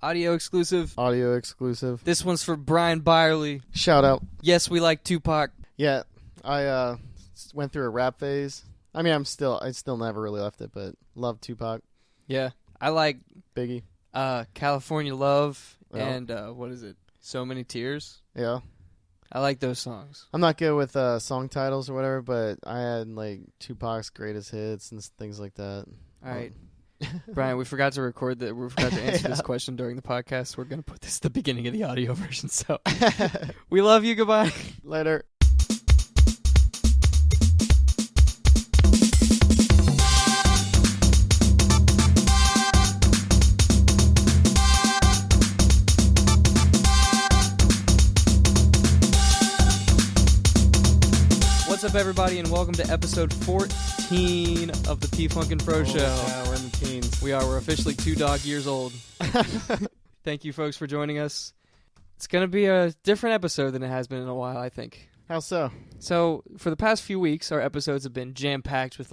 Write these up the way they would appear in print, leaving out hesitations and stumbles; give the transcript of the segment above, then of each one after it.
Audio exclusive. Audio exclusive. This one's for Brian Byerly. Shout out. Yes, we like Tupac. Yeah, I went through a rap phase. I mean, I still never really left it, but love Tupac. Yeah, I like Biggie. California Love Yeah. and what is it? So Many Tears. Yeah. I like those songs. I'm not good with song titles or whatever, but I had like Tupac's greatest hits and things like that. All right. Brian, we forgot to record that. We forgot to answer this question during the podcast. We're going to put this at the beginning of the audio version. So we love you. Goodbye. Later. What's up, everybody, and welcome to episode 14 of the P-Funk and Pro Show. Yeah, we're in the teens. We're officially 2 dog years old. Thank you, folks, for joining us. It's going to be a different episode than it has been in a while, I think. How so? So, for the past few weeks, our episodes have been jam-packed with,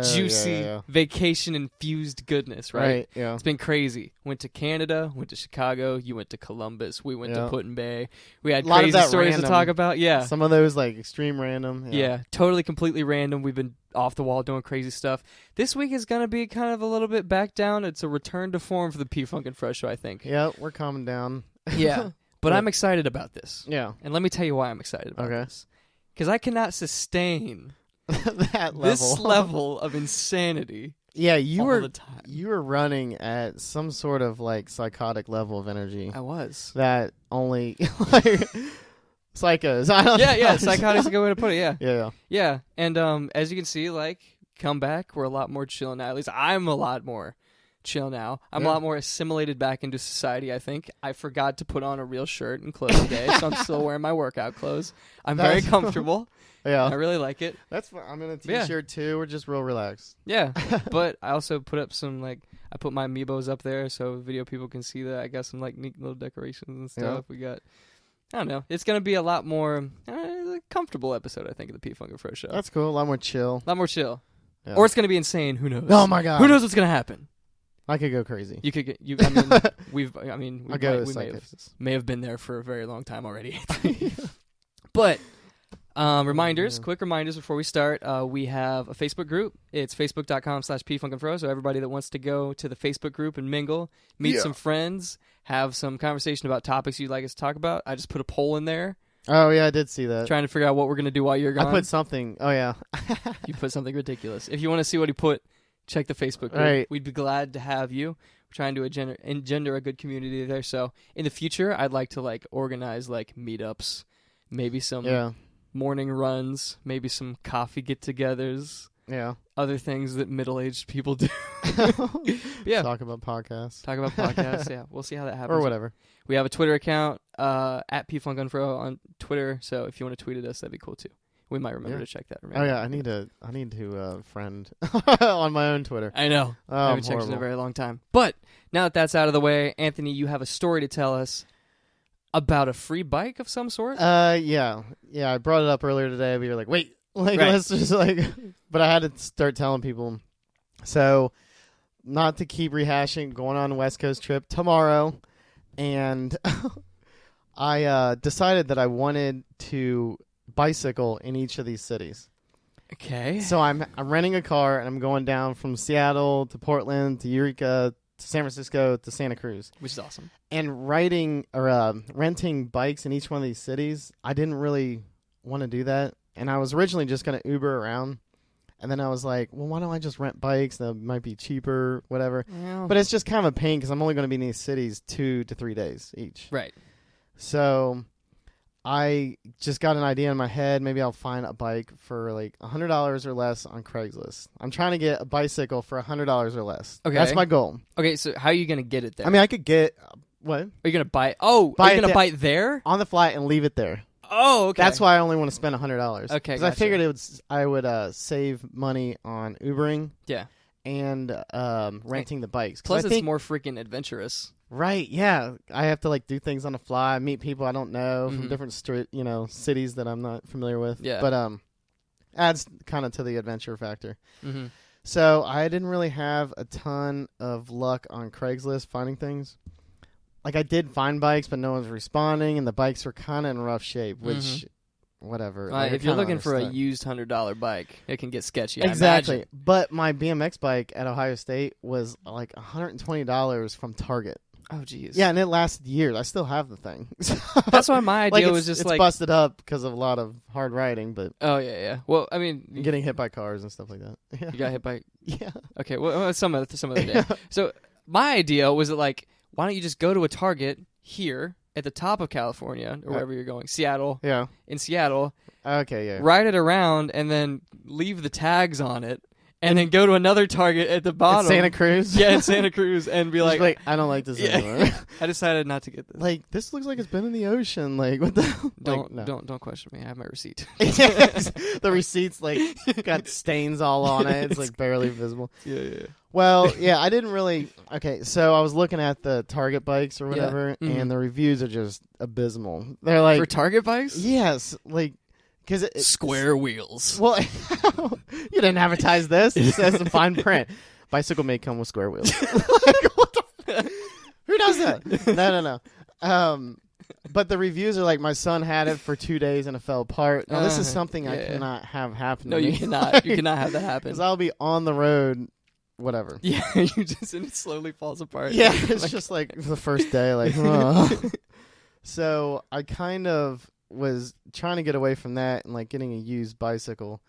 juicy, vacation-infused goodness, right? Yeah. It's been crazy. Went to Canada, went to Chicago, you went to Columbus, we went to Put-in-Bay. We had crazy stories to talk about. Yeah. Some of those, extreme random. Yeah, totally, completely random. We've been off the wall doing crazy stuff. This week is going to be kind of a little bit back down. It's a return to form for the P-Funk and Fresh Show, I think. Yeah, we're calming down. Yeah, but I'm excited about this. Yeah. And let me tell you why I'm excited about this. Because I cannot sustain this level of insanity. Yeah, you were running at some sort of psychotic level of energy. I was. That only psychos. I don't know. Yeah, psychotic's a good way to put it. Yeah. Yeah, and as you can see, come back, we're a lot more chill now. At least I'm a lot more chill now. I'm a lot more assimilated back into society, I think. I forgot to put on a real shirt and clothes today, so I'm still wearing my workout clothes. I'm very comfortable. Yeah. I really like it. That's fun. I'm in a t-shirt too. We're just real relaxed. Yeah. But I also put up some I put my amiibos up there so video people can see that. I got some neat little decorations and stuff. We got, I don't know. It's going to be a lot more comfortable episode, I think, of the P-Funk and Fro Show. That's cool. A lot more chill. Yeah. Or it's going to be insane. Who knows? Oh my God. Who knows what's going to happen? I could go crazy. You could get we may have been there for a very long time already. But quick reminders before we start. We have a Facebook group. It's facebook.com/pfunkandfro. So everybody that wants to go to the Facebook group and mingle, meet some friends, have some conversation about topics you'd like us to talk about. I just put a poll in there. Oh yeah, I did see that. Trying to figure out what we're going to do while you're gone. I put something. Oh yeah. You put something ridiculous. If you want to see what he put, check the Facebook group. Right. We'd be glad to have you. We're trying to engender a good community there. So in the future, I'd like to organize meetups, maybe some morning runs, maybe some coffee get-togethers. Yeah. Other things that middle-aged people do. Yeah. Talk about podcasts. Yeah. We'll see how that happens. Or whatever. We have a Twitter account, at pfunkandfro on Twitter. So if you want to tweet at us, that'd be cool too. We might remember to check that. Oh yeah, I need to friend on my own Twitter. I know. I haven't checked in a very long time. But now that that's out of the way, Anthony, you have a story to tell us about a free bike of some sort? Yeah. I brought it up earlier today. We were like, wait, let's just but I had to start telling people. So, not to keep rehashing, going on a West Coast trip tomorrow, and I decided that I wanted to bicycle in each of these cities. Okay. So I'm renting a car and I'm going down from Seattle to Portland to Eureka to San Francisco to Santa Cruz, which is awesome. And renting bikes in each one of these cities, I didn't really want to do that. And I was originally just going to Uber around. And then I was like, well, why don't I just rent bikes? That might be cheaper, whatever. Yeah. But it's just kind of a pain because I'm only going to be in these cities 2 to 3 days each. Right. So I just got an idea in my head. Maybe I'll find a bike for $100 or less on Craigslist. I'm trying to get a bicycle for $100 or less. Okay. That's my goal. Okay, so how are you going to get it there? I mean, I could get... what? Are you going to buy... Oh, are you going to buy it there? On the flight and leave it there. Oh, okay. That's why I only want to spend $100. Okay, because I figured I would save money on Ubering. Yeah. And renting the bikes. Plus, it's more freaking adventurous. Right, yeah. I have to do things on the fly, meet people I don't know from different cities that I'm not familiar with. Yeah. But adds kind of to the adventure factor. Mm-hmm. So I didn't really have a ton of luck on Craigslist finding things. like I did find bikes, but no one's responding, and the bikes were kind of in rough shape, which, whatever. Like, if you're looking for a used $100 bike, it can get sketchy. Exactly. But my BMX bike at Ohio State was like $120 from Target. Oh, geez. Yeah, and it lasted years. I still have the thing. That's why my idea was just it's busted up because of a lot of hard riding, but... Oh, yeah. Well, I mean... Getting hit by cars and stuff like that. Yeah. You got hit by... Yeah. Okay, well, some other day. So, my idea was that, like, why don't you just go to a Target here at the top of California, or wherever you're going, Seattle. Yeah. In Seattle. Okay, yeah. Ride it around, and then leave the tags on it. And then go to another Target at the bottom. In Santa Cruz? Yeah, in Santa Cruz. And be like, I don't like this anymore. I decided not to get this. Like, this looks like it's been in the ocean. Like, what the... Don't question me. I have my receipt. The receipt's, like, got stains all on it. It's, like, barely visible. Yeah. Well, yeah, I didn't really... Okay, so I was looking at the Target bikes or whatever, and the reviews are just abysmal. They're like... For Target bikes? Yes, like... Square wheels. Well, you didn't advertise this. It says in fine print. Bicycle may come with square wheels. Like, what the who does that? No. But the reviews are like, my son had it for 2 days and it fell apart. Now, this is something I cannot have happen. No, you cannot. You cannot have that happen. Because I'll be on the road, whatever. Yeah, and it slowly falls apart. Yeah, it's just like the first day, like, So I kind of was trying to get away from that and like getting a used bicycle,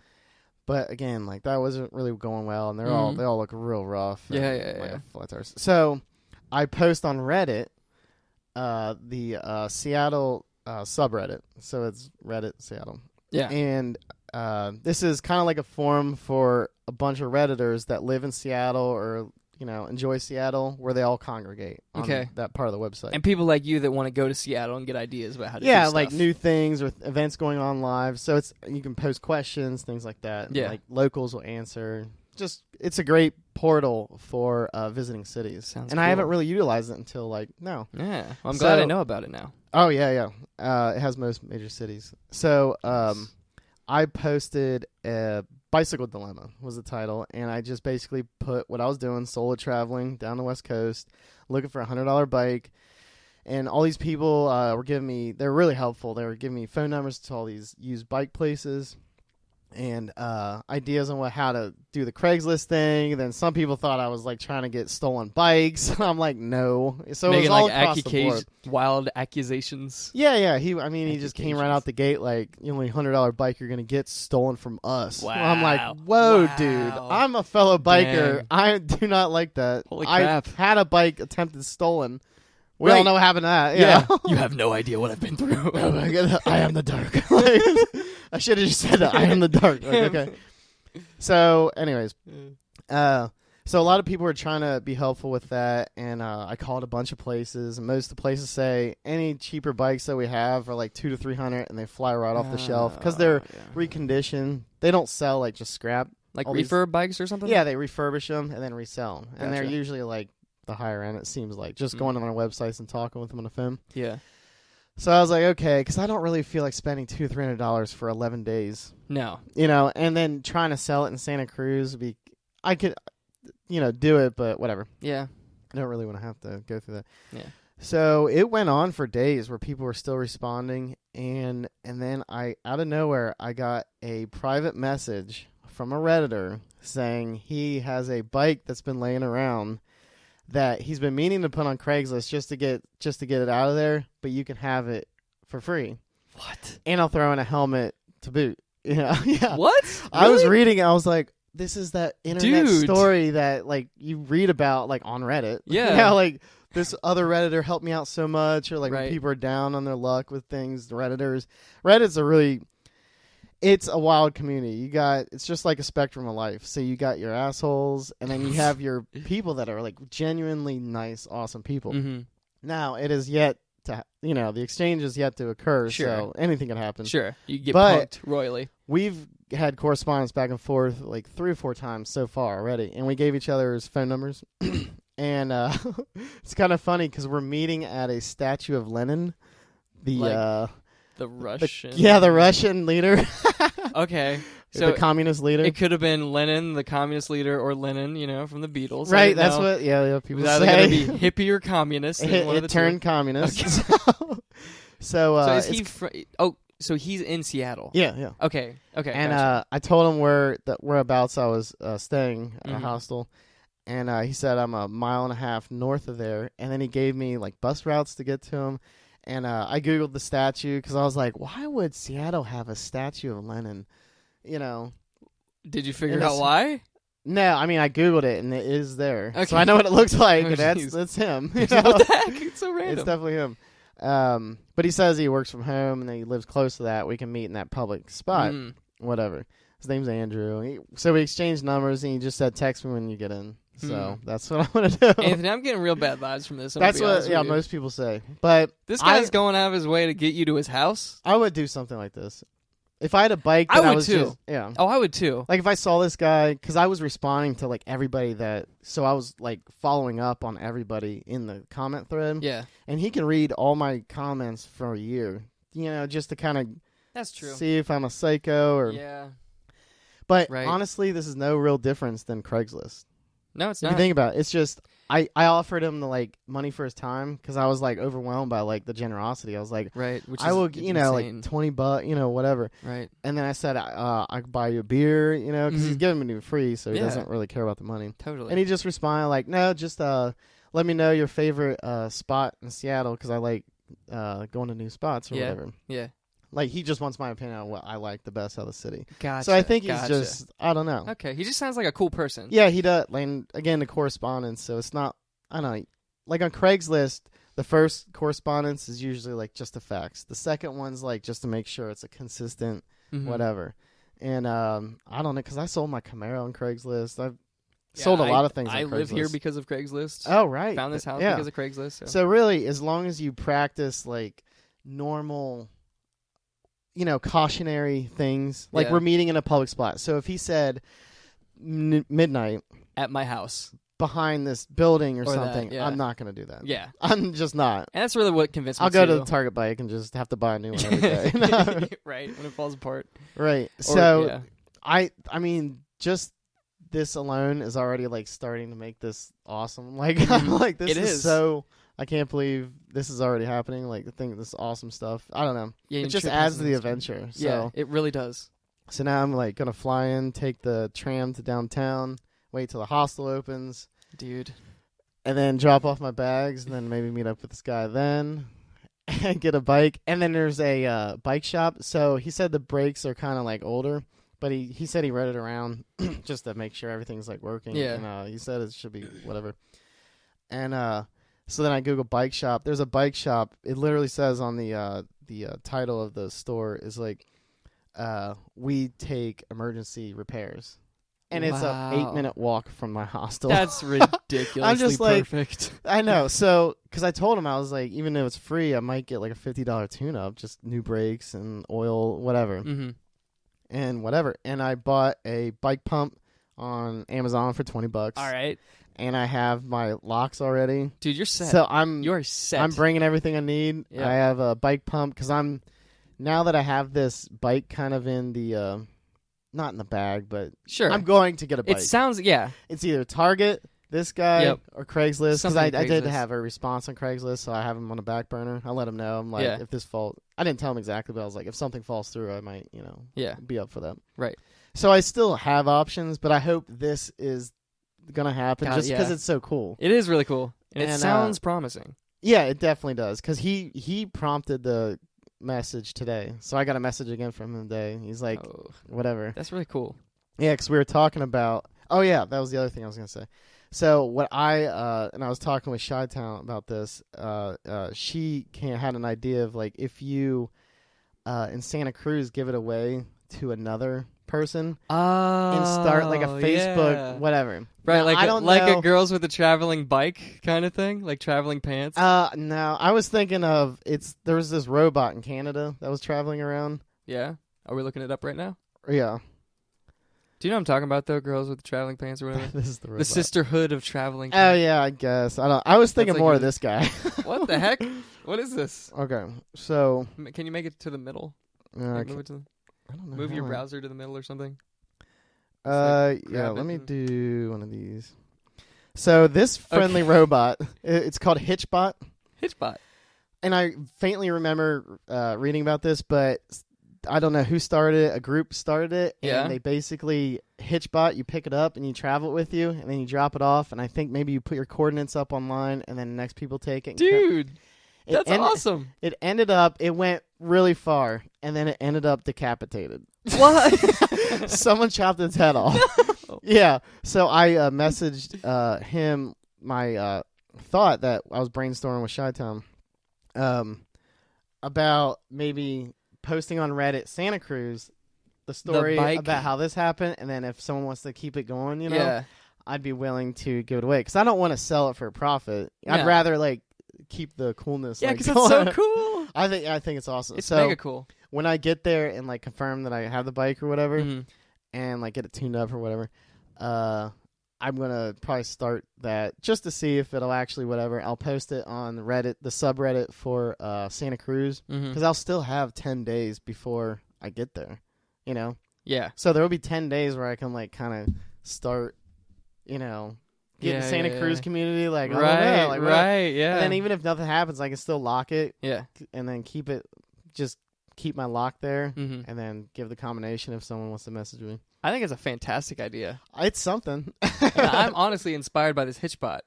but again, like that wasn't really going well, and they all look real rough. Yeah. Flat tires. So I post on Reddit, the Seattle subreddit. So it's Reddit Seattle. Yeah, and this is kind of like a forum for a bunch of Redditors that live in Seattle or enjoy Seattle, where they all congregate on that part of the website. And people like you that want to go to Seattle and get ideas about how to do stuff. Like new things or events going on live. So you can post questions, things like that. Yeah. Like locals will answer. It's a great portal for visiting cities. Sounds and cool. I haven't really utilized it until now. Yeah. Well, I'm glad I know about it now. Oh, yeah. It has most major cities. So I posted a Bicycle Dilemma was the title, and I just basically put what I was doing, solo traveling down the West Coast, looking for a $100 bike, and all these people they're really helpful. They were giving me phone numbers to all these used bike places and ideas on how to do the Craigslist thing. And then some people thought I was like trying to get stolen bikes. I'm like, no. So making it was all across the board. Wild accusations. Yeah. He just came right out the gate like, the only $100 bike you're gonna get stolen from us. Wow. I'm like, whoa, dude. I'm a fellow biker. Dang. I do not like that. Holy crap. I had a bike attempted stolen. We all know what happened to that. Yeah. You have no idea what I've been through. Oh my God, I am the dark. I should have just said that. I am the dark. Like, okay. So, anyways, so a lot of people are trying to be helpful with that, and I called a bunch of places, and most of the places say any cheaper bikes that we have are like $200 to $300, and they fly right off the shelf because they're reconditioned. They don't sell like just scrap, like refurb bikes or something. Yeah, they refurbish them and then resell them, and they're Gotcha. usually like the higher end. It seems like just going on their websites and talking with them on the phone. Yeah. So I was like, okay, because I don't really feel like spending $200 to $300 for 11 days. No. And then trying to sell it in Santa Cruz I could, do it, but whatever. Yeah. I don't really want to have to go through that. Yeah. So it went on for days where people were still responding, and then out of nowhere, I got a private message from a Redditor saying he has a bike that's been laying around that he's been meaning to put on Craigslist just to get it out of there, but you can have it for free. What? And I'll throw in a helmet to boot. Yeah. What? Really? I was reading it. I was like, this is that internet story that like you read about like on Reddit. Yeah. Like this other Redditor helped me out so much, or like when Right. people are down on their luck with things. The Redditors. Reddit's it's a wild community. It's just like a spectrum of life. So you got your assholes, and then you have your people that are like genuinely nice, awesome people. Mm-hmm. Now it is yet to, the exchange is yet to occur. Sure. So anything can happen. Sure. You get punked royally. We've had correspondence back and forth like 3 or 4 times so far already, and we gave each other's phone numbers. And it's kind of funny because we're meeting at a statue of Lenin, The Russian. the Russian leader. Okay. So the communist leader. It could have been Lenin, the communist leader, or Lenin, from the Beatles. Right, that's what. Yeah, people say. It was either going to be hippie or communist. It turned communist. Okay. So is he? So he's in Seattle. Yeah. Okay. And gotcha. I told him whereabouts I was staying at a hostel, and he said I'm a mile and a half north of there, and then he gave me like bus routes to get to him, and I googled the statue because I was like, why would Seattle have a statue of Lenin? Did you figure out why? No, I mean I googled it and it is there, okay. so I know what it looks like, and that's him. What the heck? It's so random. It's definitely him. But he says he works from home and he lives close to that. We can meet in that public spot. Whatever. His name's Andrew. So we exchanged numbers and he just said, text me when you get in. So that's what I'm going to do. Anthony, I'm getting real bad vibes from this. That's what, most people say. But this guy's going out of his way to get you to his house? I would do something like this. If I had a bike, I would too. Yeah. Oh, I would too. Like if I saw this guy, because I was responding to like everybody so I was like following up on everybody in the comment thread. Yeah. And he can read all my comments for a year, just to kind of that's true. See if I'm a psycho or. Yeah. But honestly, this is no real difference than Craigslist. No, it's not. If you think about it, it's just I offered him the like money for his time because I was like overwhelmed by like the generosity. I was like, which I will, insane. like $20, whatever. Right. And then I said, I could buy you a beer, because he's giving me free, so he doesn't really care about the money. Totally. And he just responded like, no, just let me know your favorite spot in Seattle because I like going to new spots or whatever. Yeah. Like, he just wants my opinion on what I like the best out of the city. Gotcha. So I think he's just, I don't know. Okay, he just sounds like a cool person. Yeah, he does. Like, again, the correspondence, so it's not, I don't know. Like on Craigslist, the first correspondence is usually like just the facts. The second one's like just to make sure it's a consistent whatever. And I don't know, because I sold my Camaro on Craigslist. I've sold a lot of things on Craigslist. I live here because of Craigslist. Oh, right. Found this house because of Craigslist. So really, as long as you practice like normal... cautionary things. Like, we're meeting in a public spot. So if he said midnight at my house behind this building or something, that, I'm not going to do that. Yeah. I'm just not. And that's really what convinced me I'll go to the Target bike and just have to buy a new one every day. Right, when it falls apart. Right. So, I mean, just this alone is already, like, starting to make this awesome. Like, I'm like, this is so... I can't believe this is already happening. Like, this awesome stuff. I don't know. Yeah, it just adds to the adventure. So. Yeah, it really does. So now I'm like gonna fly in, take the tram to downtown, wait till the hostel opens, dude, and then drop off my bags, and then maybe meet up with this guy then, and get a bike. And then there's a bike shop. So he said the brakes are kind of like older, but he said he rode it around just to make sure everything's like working. Yeah. And he said it should be whatever. And so then I Google bike shop. There's a bike shop. It literally says on the title of the store is like, we take emergency repairs. And it's a 8-minute walk from my hostel. That's ridiculously I'm just perfect. I know. So, because I told him, I was like, even though it's free, I might get like a $50 tune-up, just new brakes and oil, whatever. And whatever. And I bought a bike pump on Amazon for $20. All right. And I have my locks already. Dude, you're set. So you're set. I'm bringing everything I need. Yep. I have a bike pump because now that I have this bike kind of in the, not in the bag, but sure, I'm going to get a bike. It sounds, It's either Target, this guy, or Craigslist. Because I did have a response on Craigslist, so I have him on the back burner. I let him know. I'm like, if this falls, I didn't tell him exactly, but I was like, if something falls through, I might, be up for that. Right. So I still have options, but I hope this is gonna happen just because it's so cool. It is really cool, and it sounds promising. Yeah, it definitely does. Because he prompted the message today, so I got a message again from him today. He's like, whatever. That's really cool. Yeah, because we were talking about. Oh yeah, that was the other thing I was gonna say. So what I was talking with Chi-Town about this. She had an idea of like if you in Santa Cruz give it away to another person and start like a Facebook whatever. Right, now, like I don't know. A girls with a traveling bike kind of thing, like traveling pants. No, I was thinking of there was this robot in Canada that was traveling around. Yeah, are we looking it up right now? Yeah. Do you know what I'm talking about though? Girls with traveling pants or whatever. This is the robot. The sisterhood of traveling pants. Oh yeah, I guess. I was thinking more of this guy. What the heck? What is this? Okay, so can you make it to the middle? Okay. Move it to I don't know. Move your browser to the middle or something. Yeah, let me do one of these. So this friendly robot, it's called Hitchbot. Hitchbot. And I faintly remember reading about this, but I don't know who started it. A group started it. Yeah. And they basically, Hitchbot, you pick it up and you travel it with you, and then you drop it off. And I think maybe you put your coordinates up online, and then next people take it. Dude, that's awesome. It went really far, and then it ended up decapitated. What? Someone chopped its head off. No. Yeah. So I messaged him my thought that I was brainstorming with Chi-Town about maybe posting on Reddit Santa Cruz the story about how this happened, and then if someone wants to keep it going, you know, I'd be willing to give it away because I don't want to sell it for a profit. No. I'd rather like keep the coolness. Yeah, because it's so cool. I think it's awesome. It's mega cool. When I get there and like confirm that I have the bike or whatever, and like get it tuned up or whatever, I'm gonna probably start that just to see if it'll actually whatever. I'll post it on Reddit, the subreddit for Santa Cruz, because I'll still have 10 days before I get there. You know. Yeah. So there will be 10 days where I can like kind of start, you know. Get the Santa Cruz community, like, right, yeah. And then even if nothing happens, I can still lock it, and then keep my lock there, and then give the combination if someone wants to message me. I think it's a fantastic idea. It's something. I'm honestly inspired by this Hitchbot.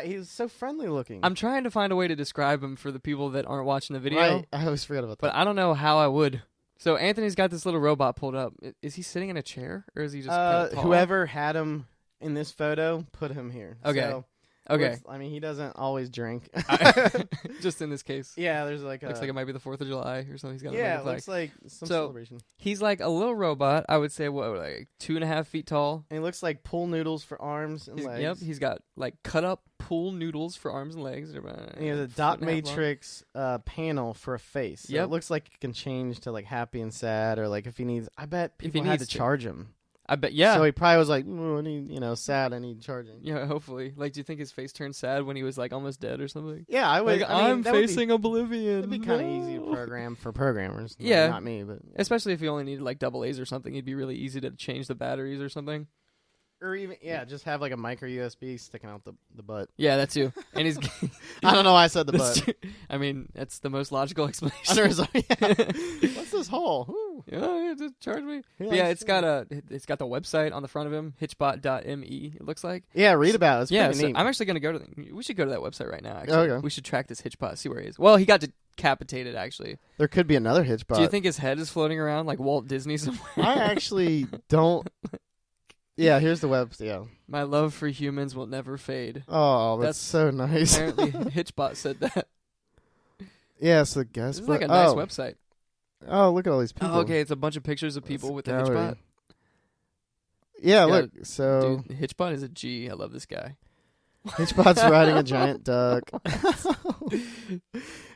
He's so friendly looking. I'm trying to find a way to describe him for the people that aren't watching the video. Right, I always forget about that. But I don't know how I would. So Anthony's got this little robot pulled up. Is he sitting in a chair, or is he just kind of tall? Whoever had him in this photo, put him here. Okay. So, okay. I mean, he doesn't always drink. Just in this case. Yeah, there's like looks like it might be the 4th of July or something. He's got it looks like some celebration. He's like a little robot. I would say, like 2.5 feet tall. And he looks like pool noodles for arms and legs. Yep, he's got like cut up pool noodles for arms and legs. And he has a dot matrix panel for a face. So it looks like it can change to like happy and sad, or like if he needs. I bet people had to charge him. I bet, yeah. So he probably was like, I need, sad, I need charging. Yeah, hopefully. Like, do you think his face turned sad when he was, like, almost dead or something? Yeah, I would. Like, I'm facing oblivion. It'd be kind of easy to program for programmers. Yeah. Not me, but. Especially if you only needed, like, AA's or something. It'd be really easy to change the batteries or something. Or even, just have, like, a micro USB sticking out the butt. Yeah, that too. And he's... I don't know why I said the butt. I mean, that's the most logical explanation. What's this hole? Ooh. Yeah, just charge me. Yeah, it's got the website on the front of him, hitchbot.me, it looks like. Yeah, read about it. It's pretty neat. I'm actually going to go to we should go to that website right now, actually. Okay. We should track this Hitchbot, see where he is. Well, he got decapitated, actually. There could be another Hitchbot. Do you think his head is floating around like Walt Disney somewhere? I actually don't. Yeah, here's the web. Yeah. My love for humans will never fade. Oh, that's so nice. Apparently, Hitchbot said that. Yeah, so guess. It's like a nice website. Oh, look at all these people. Oh, okay, it's a bunch of pictures of people with the Hitchbot. Yeah, look. So dude, Hitchbot is a G. I love this guy. Hitchbot's riding a giant duck.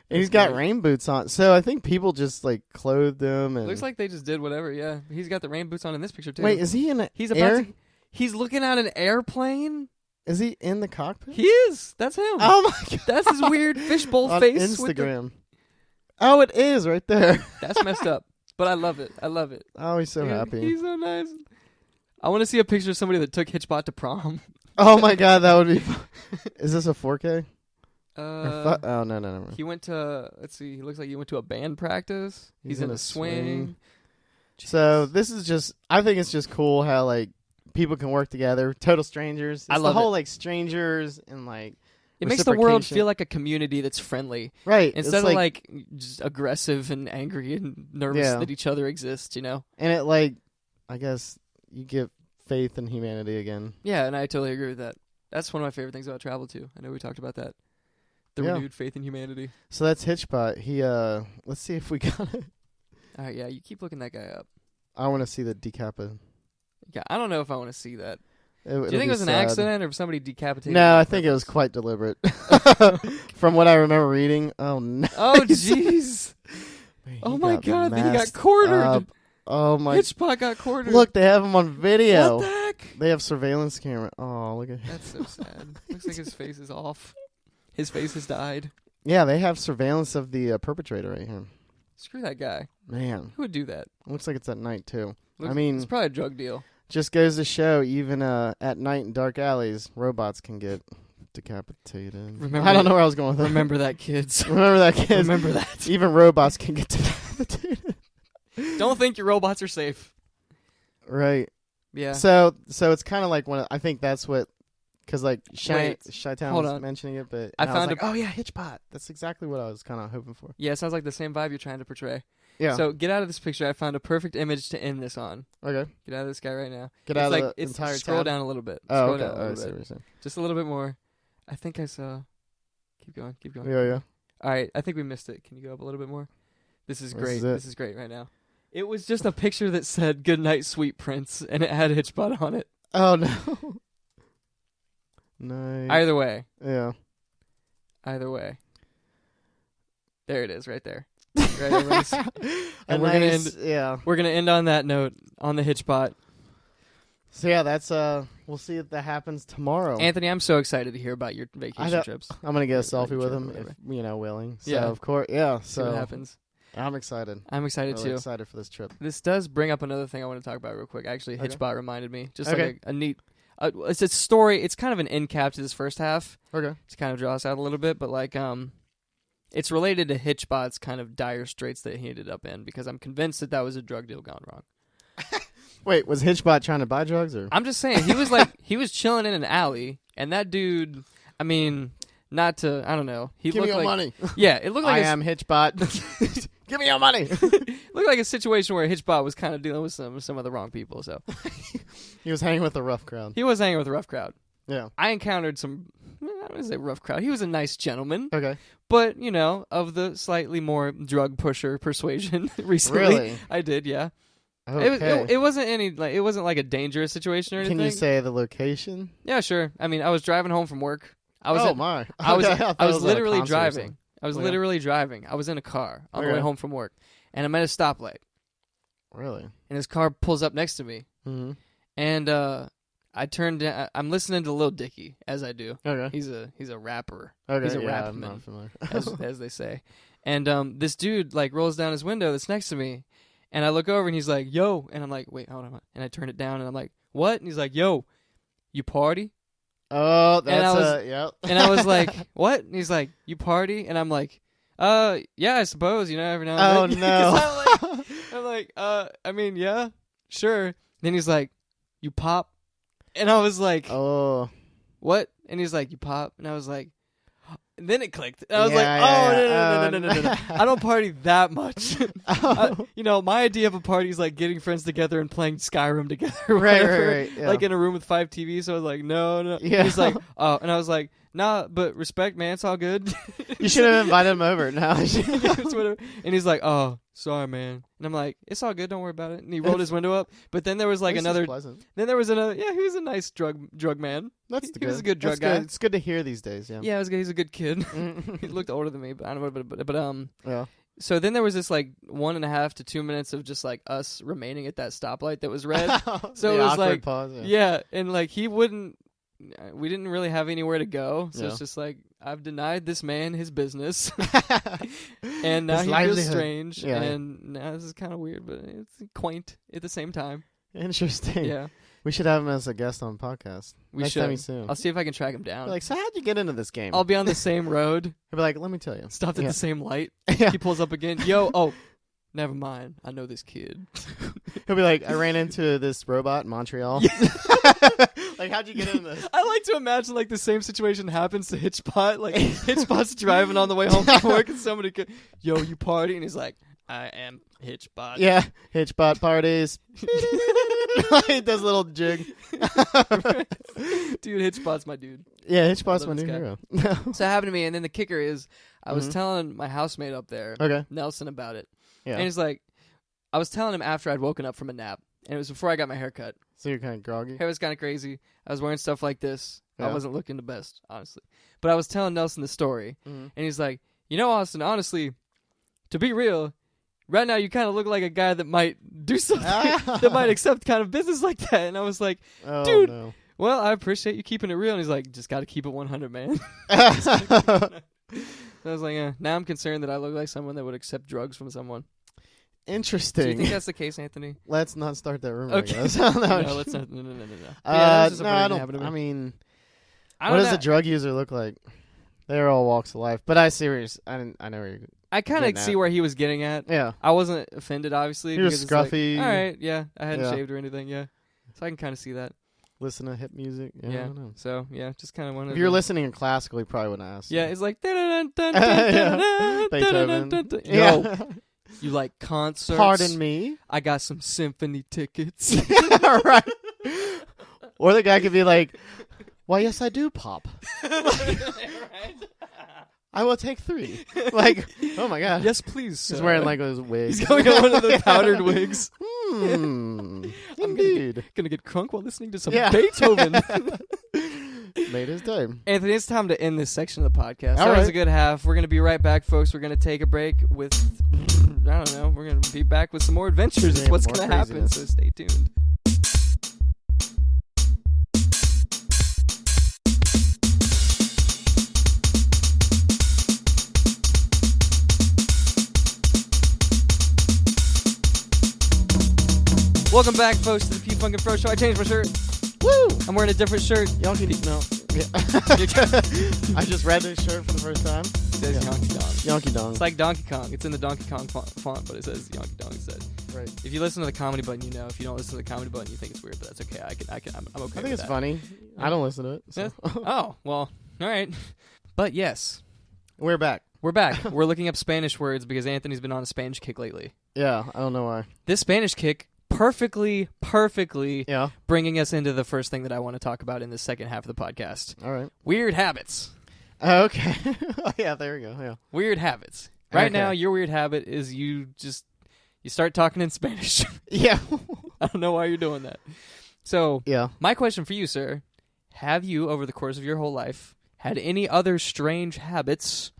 And he's got rain boots on. So I think people just like clothed him. And looks like they just did whatever. Yeah, he's got the rain boots on in this picture too. Wait, is he in the air? He's looking at an airplane. Is he in the cockpit? He is. That's him. Oh my god, that's his weird fishbowl on face. Instagram. Oh, it is right there. That's messed up, but I love it. I love it. Oh, he's so happy. He's so nice. I want to see a picture of somebody that took Hitchbot to prom. Oh my god, that would be fun. Is this a 4K? Oh no. He went to. Let's see. He looks like he went to a band practice. He's in a swing. So this is just. I think it's just cool how like people can work together. Total strangers. It's I love the whole it. Like strangers and like. It makes the world feel like a community that's friendly, right? Instead of like just aggressive and angry and nervous that each other exists, you know. And it like, I guess you get faith in humanity again. Yeah, and I totally agree with that. That's one of my favorite things about travel too. I know we talked about that. The renewed faith in humanity. So that's Hitchbot. He let's see if we got it. All right, yeah, you keep looking that guy up. I want to see the decapitated. Yeah, I don't know if I want to see that. Do you think it was an accident or if somebody decapitated? No, I think it was quite deliberate. From what I remember reading. Oh no. Oh jeez. Oh my god, he got quartered. Oh my. Hitchbot got quartered. Look, they have him on video. What the heck? They have surveillance camera. Oh, look at him. That's so sad. Looks like his face is off. His face has died. Yeah, they have surveillance of the perpetrator right here. Screw that guy. Man. Who would do that? Looks like it's at night, too. It's probably a drug deal. Just goes to show, even at night in dark alleys, robots can get decapitated. I don't know where I was going with that. Remember that, kids. Remember that, kids. Remember that. Even robots can get decapitated. Don't think your robots are safe. Right. Yeah. So it's kind of like I think that's what, because like Chi-Town was mentioning it, but I found oh yeah, Hitchbot. That's exactly what I was kind of hoping for. Yeah, it sounds like the same vibe you're trying to portray. Yeah. So get out of this picture. I found a perfect image to end this on. Okay. Get out of this guy right now. Get out of the entire Scroll down a little bit. Oh, okay. Down a little bit. Just a little bit more. I think I saw. Keep going. Yeah. All right. I think we missed it. Can you go up a little bit more? This is great. This is great right now. It was just a picture that said "Good night, sweet prince," and it had Hitchbot on it. Oh no. Nice. Either way. Yeah. Either way. There it is, right there. Right, and we're gonna end on that note on the Hitchbot. So yeah, that's we'll see if that happens tomorrow. Anthony, I'm so excited to hear about your vacation trips. I'm gonna get a selfie with him if willing. So of course, yeah. So see what happens. I'm excited. I'm excited really too. Excited for this trip. This does bring up another thing I want to talk about real quick. Actually, Hitchbot reminded me just like a neat. It's a story. It's kind of an end cap to this first half. Okay. To kind of draw us out a little bit, but like it's related to Hitchbot's kind of dire straits that he ended up in, because I'm convinced that was a drug deal gone wrong. Wait, was Hitchbot trying to buy drugs, or? I'm just saying, he was chilling in an alley, and that dude, I mean, not to, I don't know. Give me your money. Yeah, it looked like I am Hitchbot. Give me your money. Looked like a situation where Hitchbot was kind of dealing with some of the wrong people. So he was hanging with a rough crowd. He was hanging with a rough crowd. Yeah. I encountered some, I don't want to say rough crowd. He was a nice gentleman. Okay. But, of the slightly more drug pusher persuasion recently. Really? I did, yeah. Okay. It wasn't it wasn't like a dangerous situation or anything. Can you say the location? Yeah, sure. I mean, I was driving home from work. I was literally driving. I was literally driving. I was in a car on the way home from work, and I'm at a stoplight. Really? And his car pulls up next to me. Mm-hmm. And I turned down. I'm listening to Lil Dicky, as I do. Okay. He's a rapper. Okay. He's a I'm not familiar. as they say. And this dude rolls down his window that's next to me, and I look over and he's like, "Yo," and I'm like, "Wait, hold on," and I turn it down and I'm like, "What?" And he's like, "Yo, you party?" Oh, that's yep. And I was like, "What?" And he's like, "You party?" And I'm like, yeah, I suppose, every now and then." Oh, no. I'm like, I mean, yeah, sure. Then he's like, "You pop?" And I was like, "Oh. What?" And he's like, "You pop?" And I was like, and then it clicked. And I was no. I don't party that much. My idea of a party is like getting friends together and playing Skyrim together. Right. Yeah. Like in a room with 5 TVs. So I was like, no. Yeah. He's like, oh. And I was like, nah, but respect, man. It's all good. You should have invited him over. No. And he's like, oh, sorry, man. And I'm like, it's all good. Don't worry about it. And he rolled his window up. But then there was like another. Then there was another. Yeah, he was a nice drug man. He was a good drug guy. It's good to hear these days. Yeah. Yeah, he's a good kid. He looked older than me, but I don't know. But yeah. So then there was this like 1.5 to 2 minutes of just like us remaining at that stoplight that was red. So it was like pause, yeah, and like we didn't really have anywhere to go. So it's just like, I've denied this man his business. And now he feels strange. Yeah. And now this is kind of weird, but it's quaint at the same time. Interesting. Yeah. We should have him as a guest on the podcast. Next time he's soon. I'll see if I can track him down. So how'd you get into this game? I'll be on the same road. He'll be like, let me tell you. Stopped at the same light. Yeah. He pulls up again. Yo, never mind. I know this kid. He'll be like, I ran into this robot in Montreal. Like, how'd you get into this? I like to imagine like the same situation happens to Hitchbot. Like Hitchbot's driving on the way home from work and somebody goes, "Yo, you party?" And he's like, "I am Hitchbot." Yeah, Hitchbot parties. He does a little jig. Dude, Hitchbot's my dude. Yeah, Hitchbot's my new hero. So it happened to me, and then the kicker is I was telling my housemate up there, Nelson, about it. Yeah. And he's like, I was telling him after I'd woken up from a nap, and it was before I got my hair cut. So you're kind of groggy? Hair was kind of crazy. I was wearing stuff like this. Yeah. I wasn't looking the best, honestly. But I was telling Nelson the story, and he's like, Austin, honestly, to be real, right now you kind of look like a guy that might do something, that might accept kind of business like that. And I was like, dude, well, I appreciate you keeping it real. And he's like, just got to keep it 100, man. I was like, now I'm concerned that I look like someone that would accept drugs from someone. Interesting. Do you think that's the case, Anthony? Let's not start that rumor. Okay. No, let's not. No. No, I don't. I mean, what does a drug user look like? They're all walks of life. But I know where you're. I kind of see where he was getting at. Yeah. I wasn't offended, obviously. He was scruffy. All right, yeah. I hadn't shaved or anything, yeah. So I can kind of see that. Listen to hip music. Yeah. I don't know. So, yeah, just kind of wanted If you're listening in classical, you probably wouldn't ask. Yeah, it's like... Beethoven. Yo, you like concerts? Pardon me? I got some symphony tickets. All right. Or the guy could be like, why, yes, I do pop. I will take 3. Like, oh my God. Yes, please, sir. He's wearing like those wigs. He's going on one of those powdered wigs. Indeed. Gonna get crunk while listening to some Beethoven. Made his day. Anthony, it's time to end this section of the podcast. That was a good half. We're gonna be right back, folks. We're gonna take a break with, I don't know, we're gonna be back with some more adventures. It's what's gonna happen, so stay tuned. Welcome back, folks, to the P Funk and Fro Show. I changed my shirt. Woo! I'm wearing a different shirt. Yonky no. Yeah. I just read this shirt for the first time. It says Yonky Dong. Yonky Dong. It's like Donkey Kong. It's in the Donkey Kong font, but it says Yonky Dong instead. Right. If you listen to the comedy button, you know. If you don't listen to the comedy button, you think it's weird, but that's okay. I'm okay I with think it's that. funny. I don't listen to it. So. Oh, well, all right. But yes. We're back. We're back. We're looking up Spanish words because Anthony's been on a Spanish kick lately. Yeah, I don't know why. This Spanish kick perfectly bringing us into the first thing that I want to talk about in the second half of the podcast. All right. Weird habits. Okay. Yeah, there we go. Yeah. Weird habits. Right now, your weird habit is you start talking in Spanish. Yeah. I don't know why you're doing that. So, yeah. My question for you, sir, have you, over the course of your whole life, had any other strange habits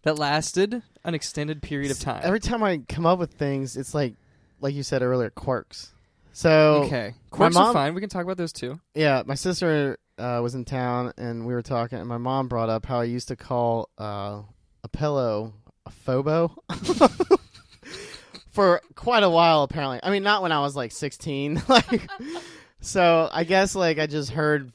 that lasted an extended period of time? Every time I come up with things, it's like you said earlier, quirks. So okay, quirks are fine. We can talk about those too. Yeah, my sister was in town, and we were talking, and my mom brought up how I used to call a pillow a phobo for quite a while, apparently. I mean, not when I was like 16. So I guess I just heard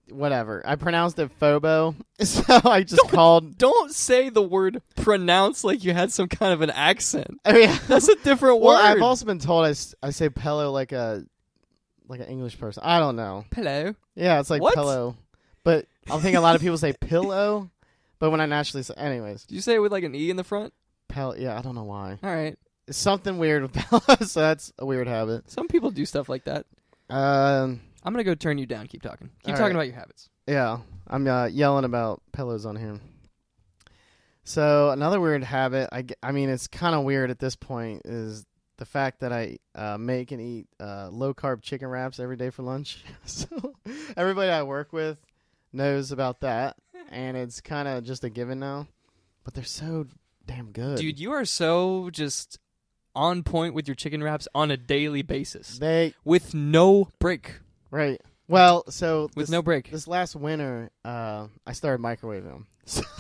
whatever. I pronounced it phobo, so I just called. Don't say the word pronounce like you had some kind of an accent. I mean, that's a different word. Well, I've also been told I say pillow like an English person. I don't know. Pillow. Yeah, it's like what? Pillow, but I think a lot of people say pillow. But when I naturally say, anyways, do you say it with like an E in the front? Yeah, I don't know why. All right, it's something weird with pillow, so that's a weird habit. Some people do stuff like that. I'm going to go turn you down. Keep talking. Keep talking about your habits. Yeah. I'm yelling about pillows on here. So another weird habit, I mean, it's kind of weird at this point, is the fact that I make and eat low-carb chicken wraps every day for lunch. So everybody I work with knows about that, and it's kind of just a given now. But they're so damn good. Dude, you are so just on point with your chicken wraps on a daily basis. With no break. Right. Well, so with no break. This last winter, I started microwaving them because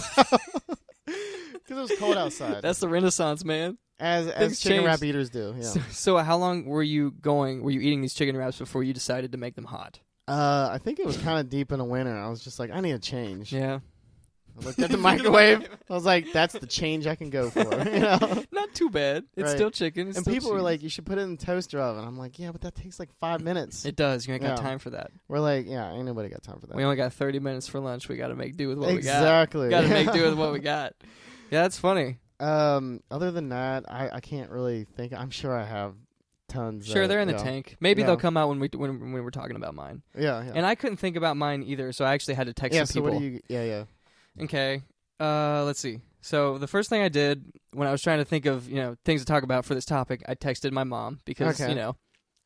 it was cold outside. That's the Renaissance, man. As chicken wrap eaters do. Yeah. So how long were you eating these chicken wraps before you decided to make them hot? I think it was kind of deep in the winter. I was just like, I need a change. Yeah. I looked at the microwave. I was like, that's the change I can go for. Not too bad. It's still chicken. It's and still people cheese. were like, you should put it in the toaster oven. I'm like, yeah, but that takes like 5 minutes. It does. You ain't got time for that. We're like, yeah, ain't nobody got time for that. We only got 30 minutes for lunch. We got to make do with what we got. Exactly. Got to make do with what we got. Yeah, that's funny. Other than that, I can't really think. I'm sure I have tons. Sure, they're in the tank. Maybe they'll come out when we're talking about mine. Yeah. And I couldn't think about mine either, so I actually had to text some people. So what do you? Yeah. Okay. Let's see. So the first thing I did when I was trying to think of, things to talk about for this topic, I texted my mom because,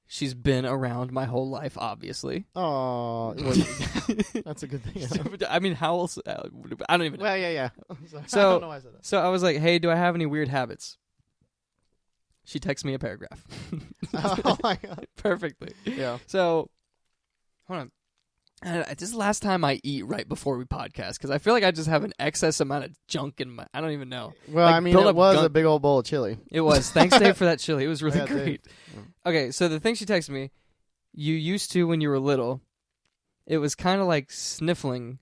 she's been around my whole life, obviously. Oh, that's a good thing. I mean, how else? I don't even know. Well, yeah. So, I don't know why I said that. So I was like, hey, do I have any weird habits? She texts me a paragraph. Oh, my God. Perfectly. Yeah. So, hold on. This is the last time I eat right before we podcast because I feel like I just have an excess amount of junk in my. I don't even know. Well, like, I mean, it was a big old bowl of chili. It was. Thanks, Dave, for that chili. It was really great. Okay, so the thing she texted me, you used to when you were little, it was kind of like sniffling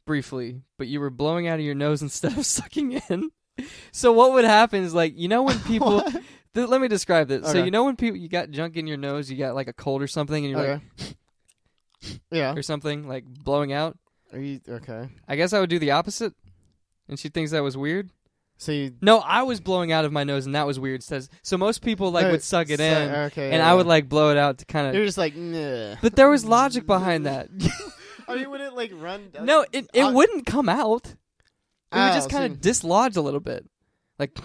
briefly, but you were blowing out of your nose instead of sucking in. So what would happen is like, you know when people... let me describe this. Okay. So you know when people... You got junk in your nose, you got like a cold or something, and you're like... Yeah. Or something, like blowing out. Are you... Okay. I guess I would do the opposite, and she thinks that was weird. So you... No, I was blowing out of my nose, and that was weird. So most people like would suck it in, and I would like blow it out to kind of... You're just like, nah. But there was logic behind that. I mean, would it like run down? No, it wouldn't come out. It would just kind of dislodge a little bit. Like...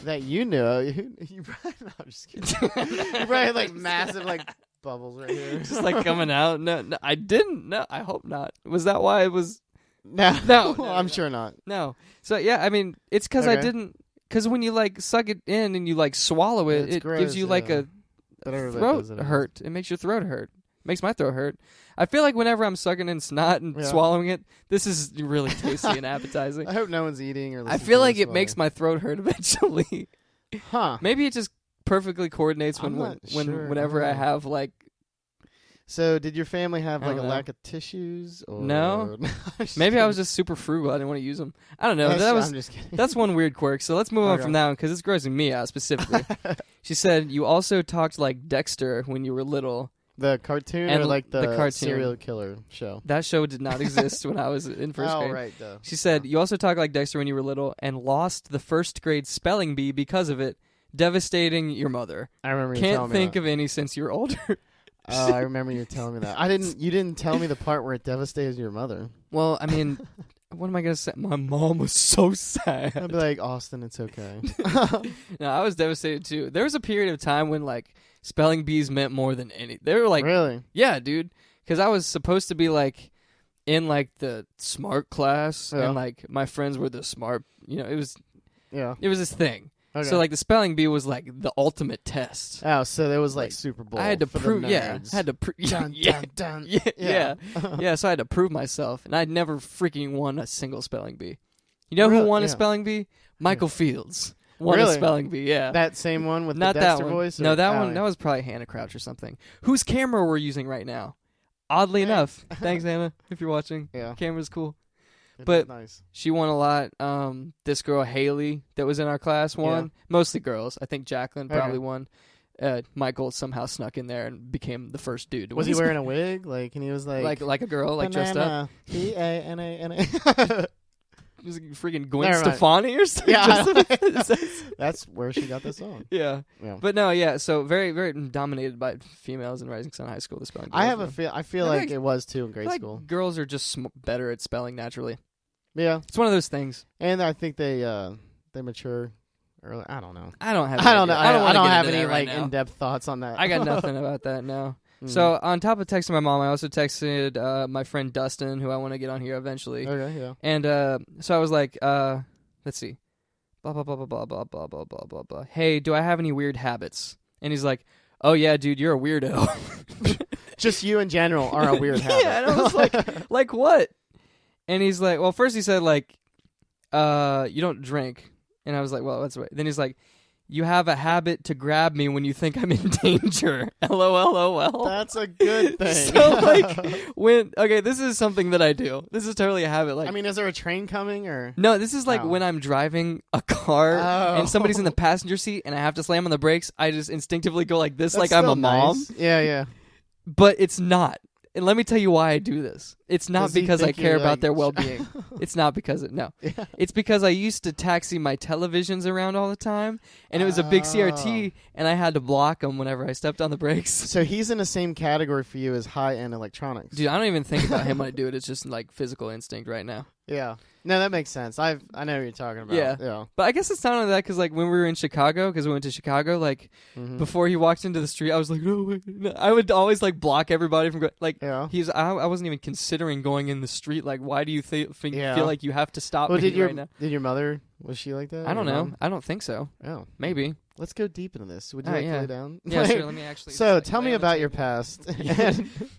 That you knew. You probably... No, I'm just kidding. You probably had like massive like bubbles right here. Just like coming out. No, I didn't. No, I hope not. Was that why it was... No, I'm sure not. No. So, yeah, I mean, it's because I didn't... Because when you like suck it in and you like swallow it, it gives you like a throat hurt. It makes your throat hurt. Makes my throat hurt. I feel like whenever I'm sucking in snot and swallowing it, this is really tasty and appetizing. I hope no one's eating or listening. I feel like it makes my throat hurt eventually. Huh. Maybe it just perfectly coordinates whenever I have like... So did your family have like a lack of tissues? Or... No. Maybe I was just super frugal. I didn't want to use them. I don't know. I'm just kidding. That's one weird quirk. So let's move on from that one because it's grossing me out specifically. She said you also talked like Dexter when you were little. The cartoon or like the serial killer show? That show did not exist when I was in first grade. Oh, right. Duh. She said, you also talk like Dexter when you were little and lost the first grade spelling bee because of it, devastating your mother. I remember you telling me Can't think of any since you were older. Oh, I remember you telling me that. You didn't tell me the part where it devastated your mother. Well, I mean, what am I going to say? My mom was so sad. I'd be like, Austin, it's okay. No, I was devastated too. There was a period of time when like spelling bees meant more than any. They were like, really? Yeah, dude. Because I was supposed to be like in like the smart class, and like my friends were the smart. You know, it was this thing. Okay. So like the spelling bee was like the ultimate test. Oh, so there was like Super Bowl. I had to prove. Yeah, I had to prove. Dun. Yeah. So I had to prove myself, and I'd never freaking won a single spelling bee. You know who won a spelling bee? Michael Fields. Won a spelling bee, yeah. That same one with Not the Dexter that one. voice? No, that one. That was probably Hannah Crouch or something. Whose camera we're using right now? Oddly enough. Thanks, Hannah, if you're watching. Yeah. Camera's cool. But nice. She won a lot. This girl, Haley, that was in our class won. Yeah. Mostly girls. I think Jacqueline probably won. Michael somehow snuck in there and became the first dude. Was he wearing a wig? Like, and he was like a girl, like dressed up? Banana. Was it freaking Gwen Stefani or something? Yeah, that's where she got the song. Yeah, but no, yeah. So very, very dominated by females in Rising Sun High School. The spelling. I feel like it was too in grade school. Girls are just better at spelling naturally. Yeah, it's one of those things. And I think they mature early. I don't know. I don't have any like in-depth thoughts on that. I got nothing about that now. So on top of texting my mom, I also texted my friend Dustin, who I want to get on here eventually. Okay, yeah. And so I was like, let's see, blah blah blah blah blah blah blah blah blah blah blah. Hey, do I have any weird habits? And he's like, oh yeah, dude, you're a weirdo. Just you in general are a weird habit. Yeah, and I was like what? And he's like, well, first he said like, you don't drink, and I was like, well, that's right. Then he's like, you have a habit to grab me when you think I'm in danger. LOL. That's a good thing. So, like, this is something that I do. This is totally a habit. Like, I mean, is there a train coming or? No, this is like when I'm driving a car and somebody's in the passenger seat and I have to slam on the brakes. I just instinctively go like this, like I'm a mom. Nice. Yeah. But it's not. And let me tell you why I do this. It's not because I care about their well-being. It's not because It's because I used to taxi my televisions around all the time, and it was a big CRT, and I had to block them whenever I stepped on the brakes. So he's in the same category for you as high-end electronics. Dude, I don't even think about him when I do it. It's just like physical instinct right now. Yeah. No, that makes sense. I know what you're talking about. Yeah. But I guess it's not only that because like when we were in Chicago, because we went to Chicago, like before he walked into the street, I was like, no, wait. No. I would always like block everybody from going. Like I wasn't even considering going in the street. Like, why do you feel like you have to stop me right now? Did your mother, was she like that? I don't know. I don't think so. Oh. Maybe. let's go deep into this. Would you like to lay down? Yeah, sure. Let me actually. So tell me about your past.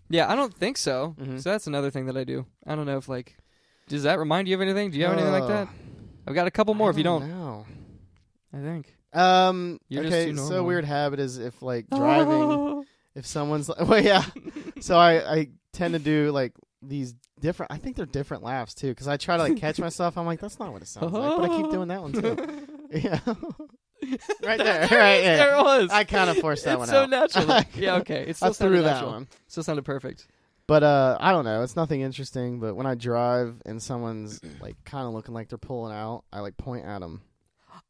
Yeah, I don't think so. Mm-hmm. So that's another thing that I do. I don't know if does that remind you of anything? Do you have anything like that? I've got a couple more if you don't. No. I think. You're okay, so weird habit is if driving, if someone's so I tend to do these different, I think they're different laughs too, because I try to catch myself. I'm like, that's not what it sounds like, but I keep doing that one too. Yeah. Right there. Right, yeah. There it was. I kind of forced that one out. It's so natural. Yeah, okay. It still sounded natural. That one. Still sounded perfect. But I don't know. It's nothing interesting, but when I drive and someone's kind of looking like they're pulling out, I point at them.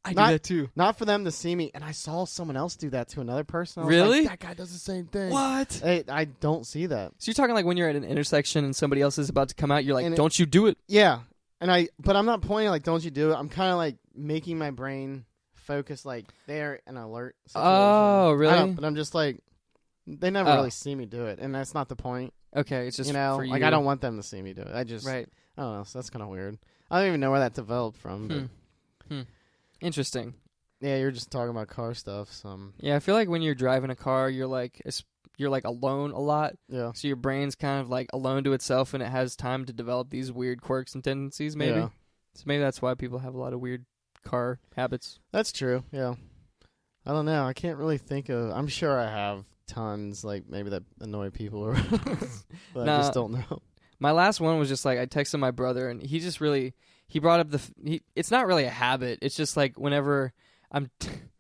I do that too. Not for them to see me. And I saw someone else do that to another person. I was really? that guy does the same thing. What? I don't see that. So you're talking when you're at an intersection and somebody else is about to come out, you're like, don't you do it? Yeah. But I'm not pointing don't you do it. I'm kind of making my brain focus they're an alert situation. Oh, really? But I'm just they never really see me do it. And that's not the point. Okay. It's just for you. I don't want them to see me do it. I don't know. So that's kind of weird. I don't even know where that developed from. But. Interesting. Yeah, you're just talking about car stuff. Yeah, I feel like when you're driving a car, you're alone a lot. Yeah. So your brain's kind of alone to itself, and it has time to develop these weird quirks and tendencies. Maybe. Yeah. So maybe that's why people have a lot of weird car habits. That's true. Yeah. I don't know. I can't really think of. I'm sure I have tons. Maybe that annoy people, but I just don't know. My last one was just I texted my brother, and he just really. He brought up it's not really a habit. It's just whenever I'm...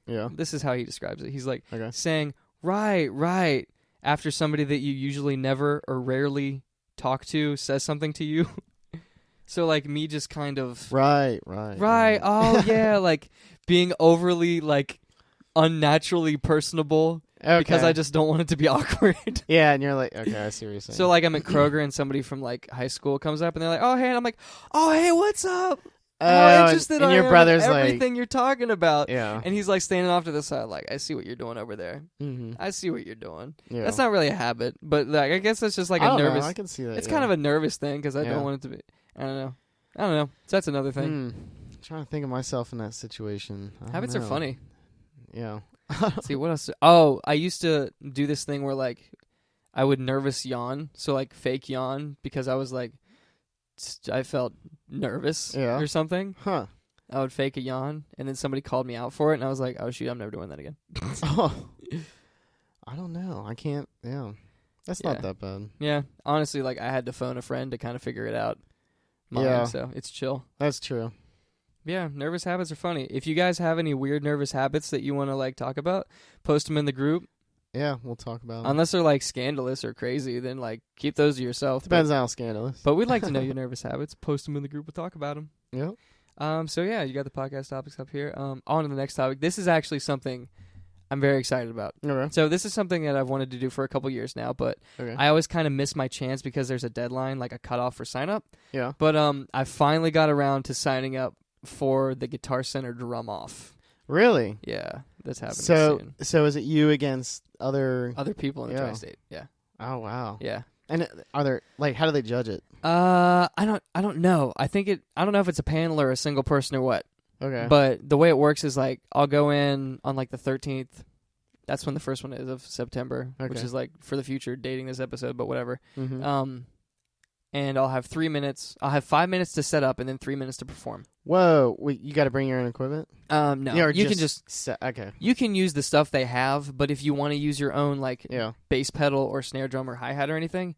Yeah. This is how he describes it. He's saying, right, after somebody that you usually never or rarely talk to says something to you. So, me just kind of... Right. Oh, yeah, being overly, unnaturally personable. Okay. Because I just don't want it to be awkward. Yeah, and you're okay, I see what you're saying. So, I'm at Kroger and somebody from, high school comes up and they're like, oh, hey, and I'm like, oh, hey, what's up? How interested and your I am brother's in everything you're talking about. Yeah. And he's, standing off to the side, I see what you're doing over there. Mm-hmm. I see what you're doing. Yeah. That's not really a habit, but, I guess that's just, a nervous... I can see that, It's kind of a nervous thing because I don't want it to be... I don't know. So that's another thing. I'm trying to think of myself in that situation. Habits are funny. Yeah. See, what else? Oh, I used to do this thing where, I would nervous yawn. So, fake yawn because I was, I felt nervous or something. Huh. I would fake a yawn, and then somebody called me out for it, and I was like, oh, shoot, I'm never doing that again. Oh. I don't know. I can't, That's not that bad. Yeah. Honestly, I had to phone a friend to kind of figure it out. So it's chill. That's true. Yeah, nervous habits are funny. If you guys have any weird nervous habits that you want to talk about, post them in the group. Yeah, we'll talk about them. Unless they're scandalous or crazy, then keep those to yourself. Depends on how scandalous. But we'd like to know your nervous habits. Post them in the group. We'll talk about them. Yeah. So yeah, you got the podcast topics up here. On to the next topic. This is actually something I'm very excited about. Okay. So this is something that I've wanted to do for a couple years now, but I always kind of miss my chance because there's a deadline, a cutoff for sign up. Yeah. But I finally got around to signing up for the Guitar Center drum off. Really? Yeah, that's happening soon. So is it you against other people in the tri-state? Yeah. Oh wow. Yeah. And are there how do they judge it? I don't know. I don't know if it's a panel or a single person or what. Okay. But the way it works is I'll go in on the 13th. That's when the first one is of September, which is for the future dating this episode, but whatever. Mm-hmm. And I'll have 3 minutes. I'll have 5 minutes to set up and then 3 minutes to perform. Whoa! Wait, you got to bring your own equipment? No, yeah, you can just okay. You can use the stuff they have, but if you want to use your own bass pedal or snare drum or hi hat or anything,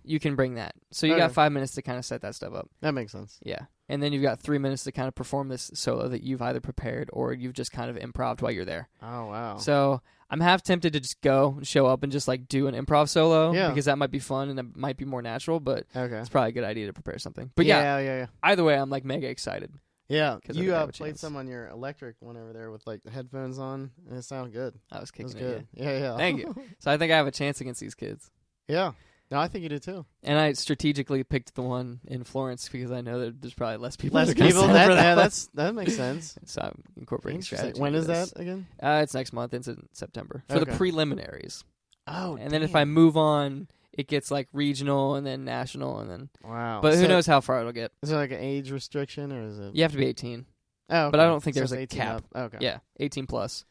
you can bring that. So you got 5 minutes to kind of set that stuff up. That makes sense. Yeah, and then you've got 3 minutes to kind of perform this solo that you've either prepared or you've just kind of improv'd while you're there. Oh wow! So I'm half tempted to just go and show up and just do an improv solo because that might be fun and it might be more natural, but it's probably a good idea to prepare something. But yeah. Either way, I'm mega excited. Yeah, you played some on your electric one over there with the headphones on, and it sounded good. I was kicking it. Good. Yeah. Thank you. So I think I have a chance against these kids. Yeah. No, I think you do too. And I strategically picked the one in Florence because I know that there's probably less people. That makes sense. So I'm incorporating strategy. When is that again? It's next month. It's in September for the preliminaries. Oh, and then if I move on, it gets regional and then national and then. Wow. But who knows how far it'll get? Is there an age restriction or is it? You have to be 18. Oh, okay. But I don't think so there's a cap. Okay. Yeah, 18 plus.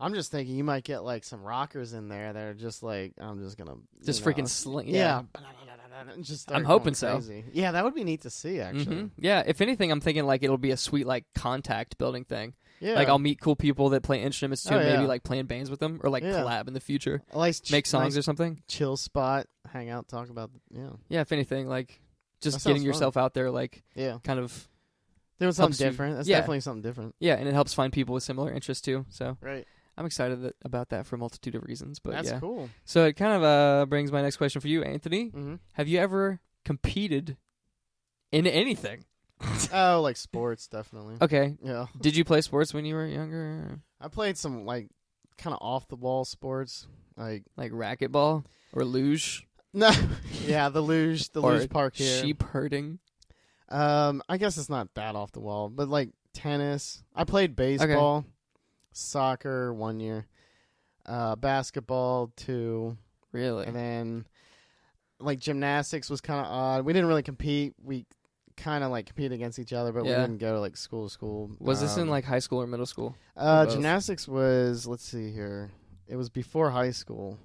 I'm just thinking you might get like some rockers in there that are just like, I'm just gonna freaking sling. Yeah. Just I'm hoping so. Yeah, that would be neat to see actually. Mm-hmm. Yeah, if anything, I'm thinking like it'll be a sweet like contact building thing. Yeah, like I'll meet cool people that play instruments too. Maybe like playing bands with them or like collab in the future. Make songs or something. Chill spot, hang out, talk about. Yeah. If anything, like just getting yourself out there, like kind of doing something different. That's definitely something different. Yeah, and it helps find people with similar interests too. So right. I'm excited about that for a multitude of reasons. But that's cool. So it kind of brings my next question for you, Anthony. Mm-hmm. Have you ever competed in anything? Oh, like sports, definitely. Okay. Yeah. Did you play sports when you were younger? I played some like kind of off the wall sports, like racquetball or luge. No. Yeah, the luge park here. Sheep herding. I guess it's not that off the wall, but like tennis. I played baseball, soccer 1 year, basketball 2. Really? And then like gymnastics was kind of odd. We didn't really compete. We kind of like compete against each other, but we didn't go to like school to school. Was this in like high school or middle school? Gymnastics was, let's see here. It was before high school.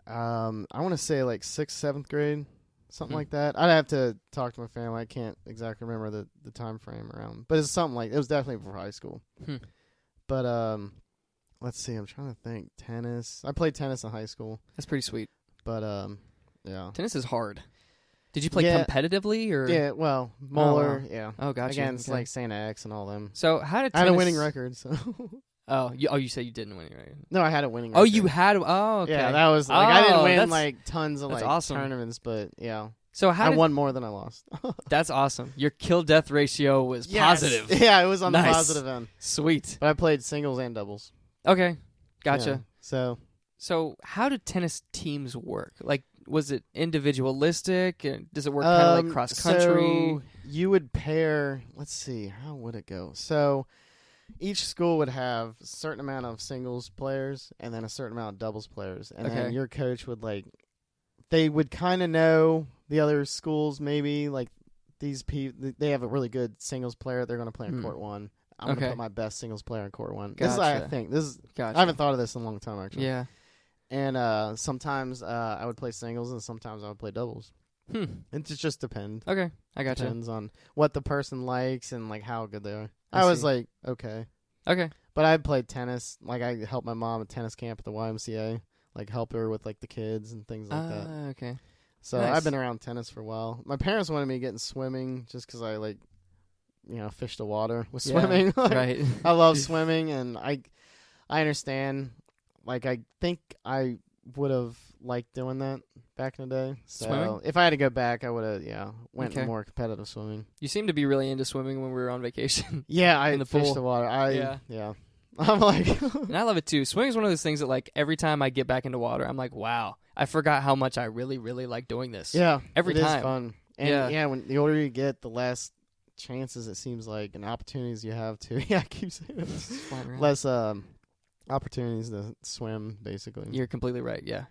I want to say like 6th, 7th grade, something like that. I'd have to talk to my family. I can't exactly remember the time frame around, but it's something like, it was definitely before high school. But let's see. I'm trying to think. Tennis. I played tennis in high school. That's pretty sweet. But yeah. Tennis is hard. Did you play competitively or? Yeah, well, Muller, yeah. Oh, gotcha. Against like Santa X and all them. So how did tennis... I had a winning record, so. You said you didn't win, right? No, I had a winning record. Oh, you had... Oh, okay. Yeah, that was like, I didn't win like tons of like awesome. tournaments, but yeah. So I won more than I lost. That's awesome. Your kill-death ratio was positive. Yeah, it was on the positive end. Sweet. But I played singles and doubles. Okay, gotcha. Yeah, So how do tennis teams work? Like, was it individualistic? And does it work kind of like cross-country? So you would pair... Let's see. How would it go? So each school would have a certain amount of singles players and then a certain amount of doubles players. And then your coach would like... They would kind of know the other schools maybe. Like these people... They have a really good singles player. They're going to play in court 1. I'm going to put my best singles player in court 1. Gotcha. This is, I think. I haven't thought of this in a long time, actually. Yeah. And sometimes I would play singles and sometimes I would play doubles. It just depends. Okay, I got you. Depends on what the person likes and like how good they are. I was like, okay. But I played tennis. Like I helped my mom at tennis camp at the YMCA. Like help her with like the kids and things like that. Okay. So I've been around tennis for a while. My parents wanted me to get in swimming just because I like, fish the water with swimming. Right. I love swimming and I understand. Like, I think I would have liked doing that back in the day. So swimming? If I had to go back, I would have, went more competitive swimming. You seem to be really into swimming when we were on vacation. Yeah, I in the fished pool. the water. Yeah. I'm like... And I love it, too. Swimming is one of those things that, like, every time I get back into water, I'm like, wow, I forgot how much I really, really like doing this. Yeah. Every time. It is fun. And when the older you get, the less chances it seems like and opportunities you have to... Yeah, I keep saying it. Fun, right? Less... opportunities to swim, basically. You're completely right, yeah.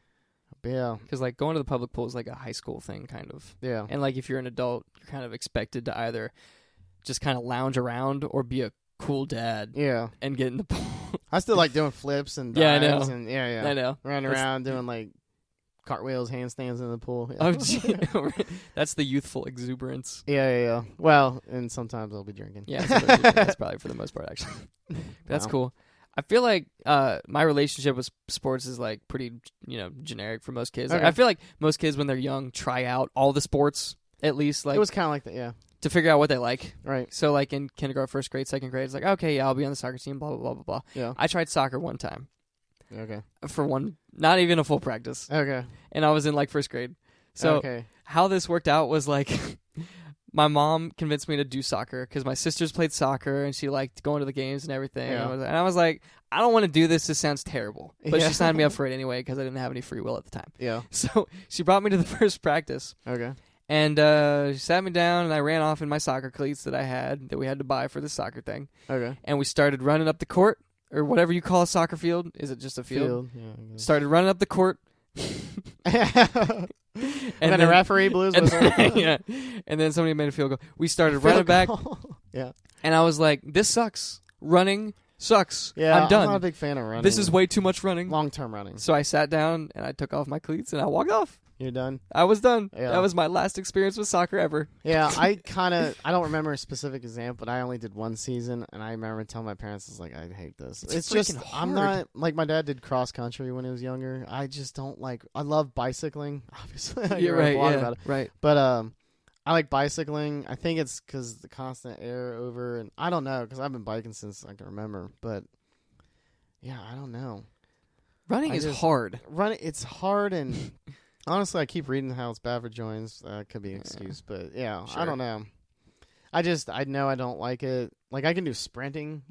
Yeah. Because, like, going to the public pool is like a high school thing, kind of. Yeah. And, like, if you're an adult, you're kind of expected to either just kind of lounge around or be a cool dad. Yeah. And get in the pool. I still like doing flips and dives. Yeah, I know. And, yeah. I know. Running around doing, like, cartwheels, handstands in the pool. Yeah. Oh, gee. That's the youthful exuberance. Yeah. Well, and sometimes I'll be drinking. Yeah, that's probably for the most part, actually. That's cool. I feel like my relationship with sports is like pretty, generic for most kids. Okay. I feel like most kids when they're young try out all the sports at least. Like it was kind of like that, yeah. To figure out what they like. Right. So like in kindergarten, first grade, second grade, it's like, okay, yeah, I'll be on the soccer team, blah, blah, blah, blah, blah. Yeah. I tried soccer one time. Okay. For not even a full practice. Okay. And I was in like first grade. So how this worked out was like... My mom convinced me to do soccer because my sisters played soccer and she liked going to the games and everything. Yeah. And I was like, I don't want to do this. This sounds terrible. But she signed me up for it anyway because I didn't have any free will at the time. Yeah. So she brought me to the first practice. Okay. And she sat me down and I ran off in my soccer cleats that we had to buy for the soccer thing. Okay. And we started running up the court or whatever you call a soccer field. Is it just a field? Yeah. Started running up the court. And then the referee blew his whistle. Yeah. And then somebody made a field goal. We started running back. Yeah. And I was like, this sucks. Running sucks. Yeah, I'm done. I'm not a big fan of running. This is way too much running. Long-term running. So I sat down and I took off my cleats and I walked off. You're done? I was done. Yeah. That was my last experience with soccer ever. Yeah, I don't remember a specific example, but I only did one season, and I remember telling my parents, I hate this. It's just, hard. I'm not, like, my dad did cross country when he was younger. I just don't I love bicycling, obviously. You're right, yeah, about it. right. But, I like bicycling. I think it's because the constant air over, and I don't know, because I've been biking since I can remember, but, yeah, I don't know. Running is hard. It's hard, and... Honestly, I keep reading how it's bad for joints. Could be an excuse, but yeah, sure. I don't know. I know I don't like it. Like, I can do sprinting,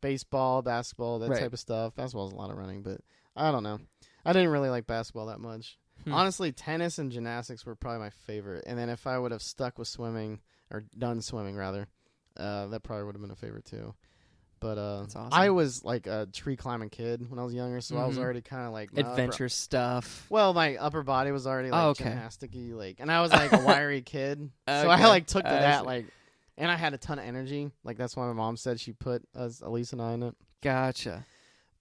baseball, basketball, that type of stuff. Basketball's a lot of running, but I don't know. I didn't really like basketball that much. Honestly, tennis and gymnastics were probably my favorite. And then if I would have stuck with swimming, or done swimming rather, that probably would have been a favorite too. But that's awesome. I was like a tree climbing kid when I was younger, so I was already kind of like adventure stuff. Well, my upper body was already like gymnasticy, and I was like a wiry kid, so I took to that and I had a ton of energy. Like that's why my mom said she put Elise and I in it. Gotcha.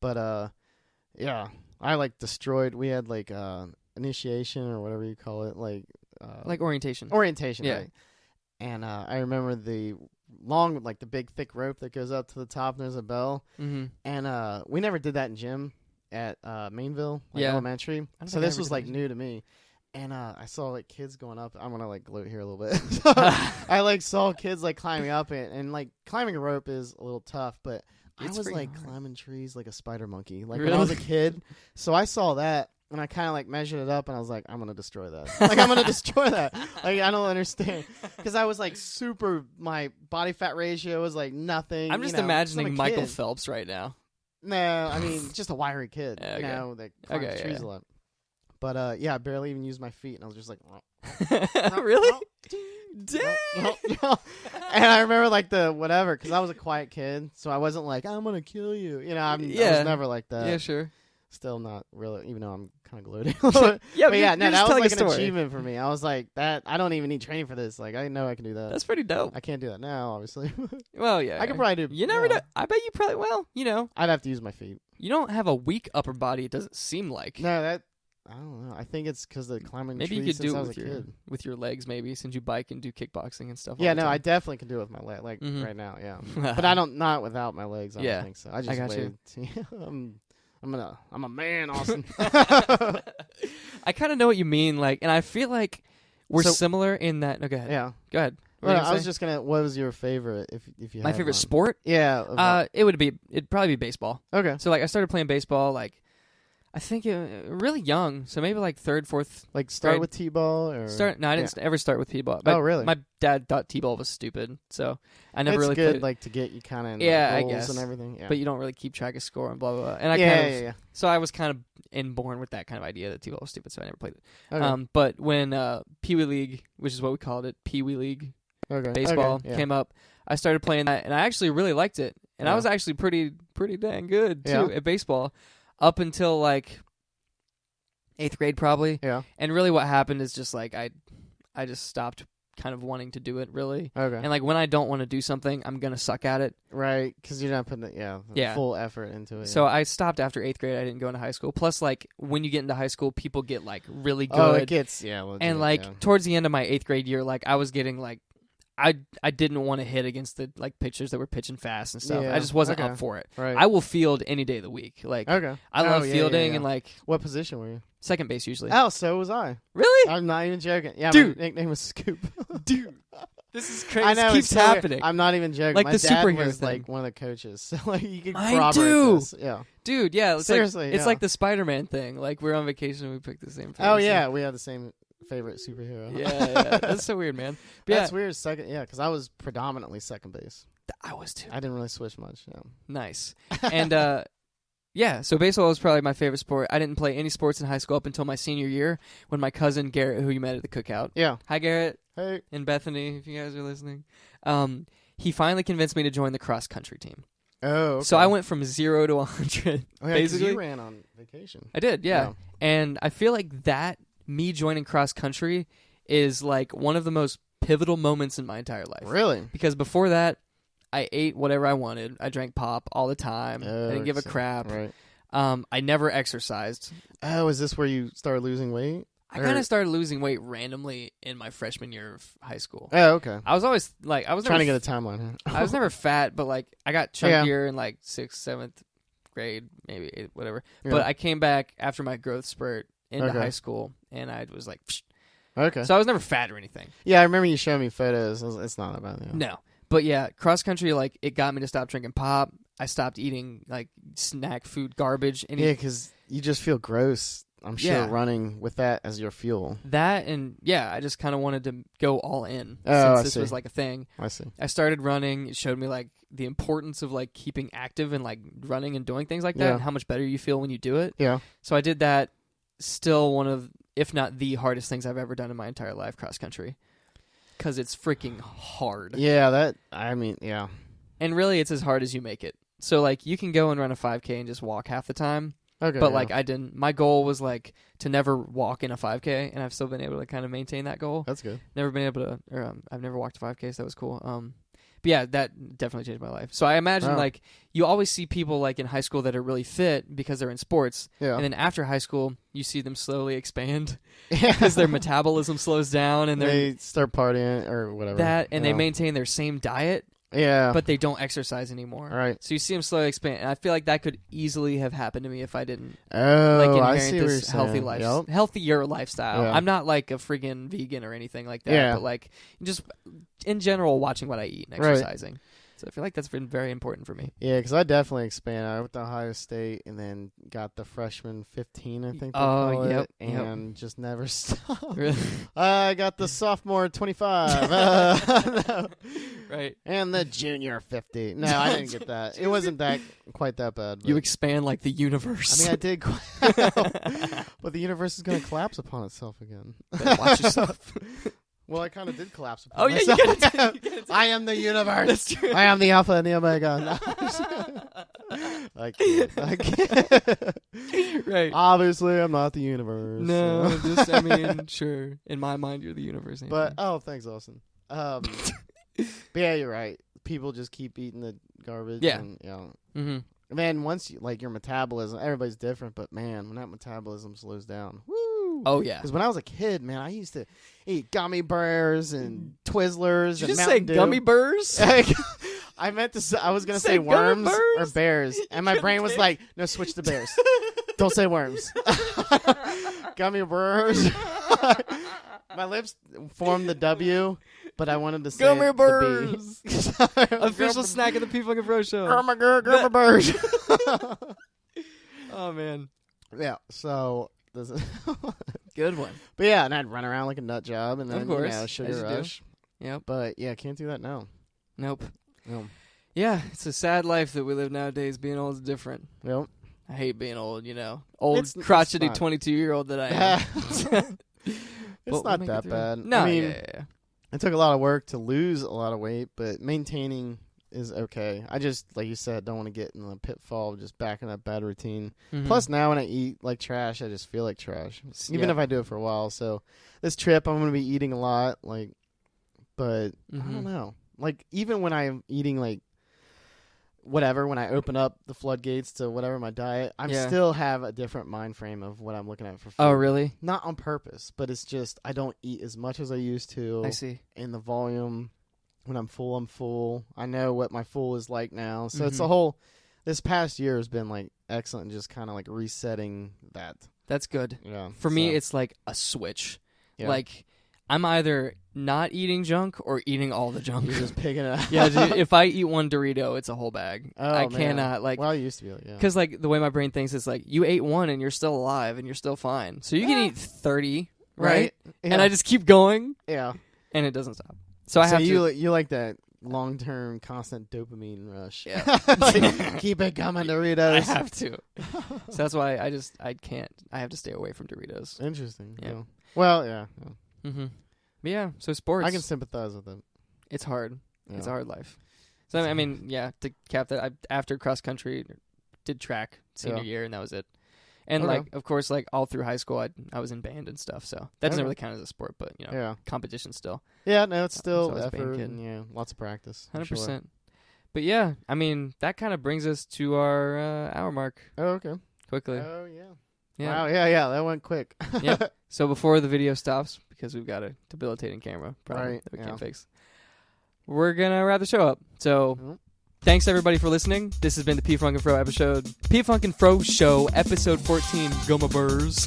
But yeah, I destroyed. We had initiation or whatever you call it, like orientation. Orientation, yeah. Right? And I remember the long, the big thick rope that goes up to the top and there's a bell. Mm-hmm. And we never did that in gym at Mainville, elementary. So this was new to me. And I saw clids going up. I'm gonna gloat here a little bit. So I saw kids climbing up it, and climbing a rope is a little tough, but it's I was climbing trees like a spider monkey, really? When I was a kid. So I saw that. And I kind of measured it up, and I was like, I'm going to destroy that. I'm going to destroy that. I don't understand. Because I was super, my body fat ratio was nothing. I'm just imagining Michael Phelps right now. No, I mean, just a wiry kid, that climbs trees a lot. But I barely even used my feet, and I was just really? Dang! And I remember the whatever, because I was a quiet kid, so I wasn't I'm going to kill you. I was never like that. Yeah, sure. Still not really, even though I'm kind of gloating. Yeah, but yeah, that was an achievement for me. I was that I don't even need training for this. I know I can do that. That's pretty dope. I can't do that now, obviously. Well, yeah. I could probably do. You never know. I bet you probably, I'd have to use my feet. You don't have a weak upper body, it doesn't seem like. No, I don't know. I think it's because the climbing maybe trees you could do it with your legs, maybe, since you bike and do kickboxing and stuff. Yeah, no, I definitely can do it with my leg, right now, yeah. But I don't, not without my legs, I don't think so. I just waited. I'm a man, Austin. I kind of know what you mean, and I feel like we're similar in that. No, go ahead. Yeah, go ahead. Well, I was just gonna. What was your favorite? If you my favorite sport? Yeah. It'd probably be baseball. Okay. So I started playing baseball I think really young, so maybe third, fourth. Start grade. with t-ball or No, I didn't ever start with t-ball. Oh, really? My dad thought t-ball was stupid, so I never really good, played. To get you kind of in I goals guess and everything. Yeah. But you don't really keep track of score and blah blah blah. And I yeah. So I was kind of inborn with that kind of idea that t-ball was stupid, so I never played it. Okay. But when Pee Wee League, which is what we called it, Pee Wee League baseball came up, I started playing that, and I actually really liked it. And I was actually pretty dang good too at baseball, up until 8th grade probably. Yeah. And really what happened is just I just stopped kind of wanting to do it really. Okay. And when I don't want to do something, I'm going to suck at it. Right, because you're not putting the full effort into it. So I stopped after 8th grade. I didn't go into high school. Plus when you get into high school, people get really good. Oh, it gets, legit, and towards the end of my 8th grade year, I was getting I didn't want to hit against the pitchers that were pitching fast and stuff. I just wasn't up for it. Right. I will field any day of the week. I love fielding and What position were you? Second base usually. Oh, so was I. Really? I'm not even joking. Yeah, dude. My nickname was Scoop. Dude, this is crazy. I know, this keeps happening. I'm not even joking. My the dad superhero was thing. one of the coaches, so you can Mine corroborate too. this. Yeah, dude. Yeah, it's seriously. It's like the Spider-Man thing. We're on vacation and we picked the same person. Oh yeah, we have the same favorite superhero. Yeah. That's so weird, man. But that's weird. Second, because I was predominantly second base. I was too. I didn't really switch much. Yeah. Nice. And so baseball was probably my favorite sport. I didn't play any sports in high school up until my senior year when my cousin Garrett, who you met at the cookout. Yeah. Hi, Garrett. Hey. And Bethany, if you guys are listening. He finally convinced me to join the cross country team. Oh, okay. So I went from 0 to 100. Oh, yeah, basically, you ran on vacation. I did, yeah. And I feel like me joining cross country is one of the most pivotal moments in my entire life. Really? Because before that, I ate whatever I wanted. I drank pop all the time. I didn't give a crap. Right. I never exercised. Oh, is this where you started losing weight? I kind of started losing weight randomly in my freshman year of high school. Oh, okay. I was always like, I was trying to get a timeline. I was never fat, but like I got chunkier in like 6th, 7th grade, maybe 8th, whatever. Yeah. But I came back after my growth spurt into high school, and I was like, psh. Okay. So I was never fat or anything. Yeah, I remember you showing me photos. It's not about that. No. But yeah, cross country, like, it got me to stop drinking pop. I stopped eating, like, snack food garbage. Yeah, because you just feel gross, I'm sure, running with that as your fuel. That, and, yeah, I just kind of wanted to go all in since this was, like, a thing. I see. I started running. It showed me, like, the importance of, like, keeping active and, like, running and doing things like that and how much better you feel when you do it. Yeah. So I did that. Still one of, if not the hardest things I've ever done in my entire life, cross country. Because it's freaking hard. Yeah, yeah. And really, it's as hard as you make it. So, like, you can go and run a 5K and just walk half the time. Okay. But, like, I didn't. My goal was, like, to never walk in a 5K, and I've still been able to kind of maintain that goal. That's good. Never been able to, I've never walked a 5K, so that was cool. But yeah, that definitely changed my life. So I imagine, like, you always see people, like, in high school that are really fit because they're in sports. Yeah. And then after high school, you see them slowly expand because their metabolism slows down and they start partying or whatever. They maintain their same diet. Yeah. But they don't exercise anymore. Right. So you see them slowly expand. And I feel like that could easily have happened to me if I didn't I see this healthier lifestyle. Yeah. I'm not like a friggin' vegan or anything like that, but like just in general watching what I eat and exercising. Right. So I feel like that's been very important for me. Yeah, because I definitely expanded. I went to Ohio State and then got the freshman 15, I think they call it, and just never stopped. Really? I got the sophomore 25. No. Right. And the junior 50. No, I didn't get that. It wasn't quite that bad. You expand like the universe. I mean, I did quite well. But the universe is going to collapse upon itself again. Better watch yourself. Well, I kind of did collapse upon myself. You gotta I am the universe. That's true. I am the alpha and the omega. No. I can't. Right. Obviously, I'm not the universe. No, just, I mean, sure. In my mind, you're the universe. But, thanks, Austin. But yeah, you're right. People just keep eating the garbage. Yeah. And, mm-hmm. Man, once you, like, your metabolism, everybody's different, but man, when that metabolism slows down, woo. Oh, yeah. Because when I was a kid, man, I used to eat gummy bears and Twizzlers. Did you and just Mountain say Dew. Gummy bears? I meant to say, I was going to say worms or bears. And my brain was like, no, switch to bears. Don't say worms. Gummy bears. My lips formed the W, but I wanted to say Gummy bears. Official snack of the P-Fucking Pro Show. Gummy bears. Oh, man. Yeah, so... Good one. But yeah, and I'd run around like a nut job and then, of course, sugar rush. Yep. But yeah, can't do that now. Nope. No. Yeah, it's a sad life that we live nowadays. Being old is different. Yep. I hate being old, Old, crotchety 22-year-old that I am. It's not that bad. No, I mean, yeah. It took a lot of work to lose a lot of weight, but maintaining is okay. I just, like you said, don't want to get in the pitfall of just backing up bad routine. Mm-hmm. Plus, now when I eat like trash, I just feel like trash, even if I do it for a while. So this trip, I'm going to be eating a lot, but I don't know. Like, even when I'm eating, like, whatever, when I open up the floodgates to whatever my diet, I still have a different mind frame of what I'm looking at for food. Oh, really? Not on purpose, but it's just I don't eat as much as I used to. I see. In the volume. When I'm full, I'm full. I know what my full is like now. So it's a whole... This past year has been, like, excellent, just kind of, like, resetting that. That's good. Yeah. For me, it's like a switch. Yeah. Like, I'm either not eating junk or eating all the junk. You're just picking it up. Yeah, dude, if I eat one Dorito, it's a whole bag. Oh, I man. cannot, like... Well, I used to be like, yeah. Because, like, the way my brain thinks is, like, you ate one and you're still alive and you're still fine. So you can eat 30, right? Yeah. And I just keep going. Yeah. And it doesn't stop. So I have to... You like that long-term, constant dopamine rush. Yeah. Like, keep it coming, Doritos. I have to. So that's why I can't. I have to stay away from Doritos. Interesting. Yeah. Well, yeah. Mm-hmm. But yeah, so sports. I can sympathize with it. It's hard. Yeah. It's a hard life. So, I mean, yeah, to cap that, after cross-country, did track senior year, and that was it. And, like, of course, like, all through high school, I was in band and stuff, so that doesn't really count as a sport, but, competition still. Yeah, no, it's still so effort and, lots of practice. 100%. But yeah, I mean, that kind of brings us to our hour mark. Oh, okay. Quickly. Oh, yeah. Wow, yeah, that went quick. Yep. So before the video stops, because we've got a debilitating camera problem that we can't fix, we're going to wrap the show up. So thanks, everybody, for listening. This has been the P Funk and Fro episode. P Funk and Fro Show, episode 14, Gumma Burrs.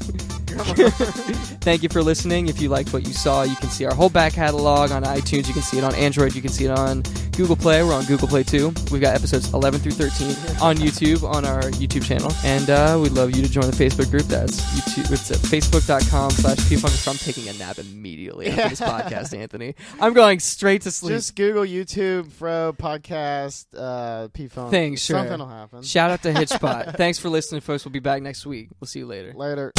Thank you for listening. If you liked what you saw, you can see our whole back catalog on iTunes. You can see it on Android. You can see it on Google Play. We're on Google Play, too. We've got episodes 11 through 13 on YouTube, on our YouTube channel. And we'd love you to join the Facebook group. That's YouTube. It's at facebook.com/pfunkandfro. I'm taking a nap immediately after this podcast, Anthony. I'm going straight to sleep. Just Google YouTube, Fro, podcast, P-Funk. Things, sure. Something will happen. Shout out to Hitchbot. Thanks for listening, folks. We'll be back next week. We'll see you later. Later.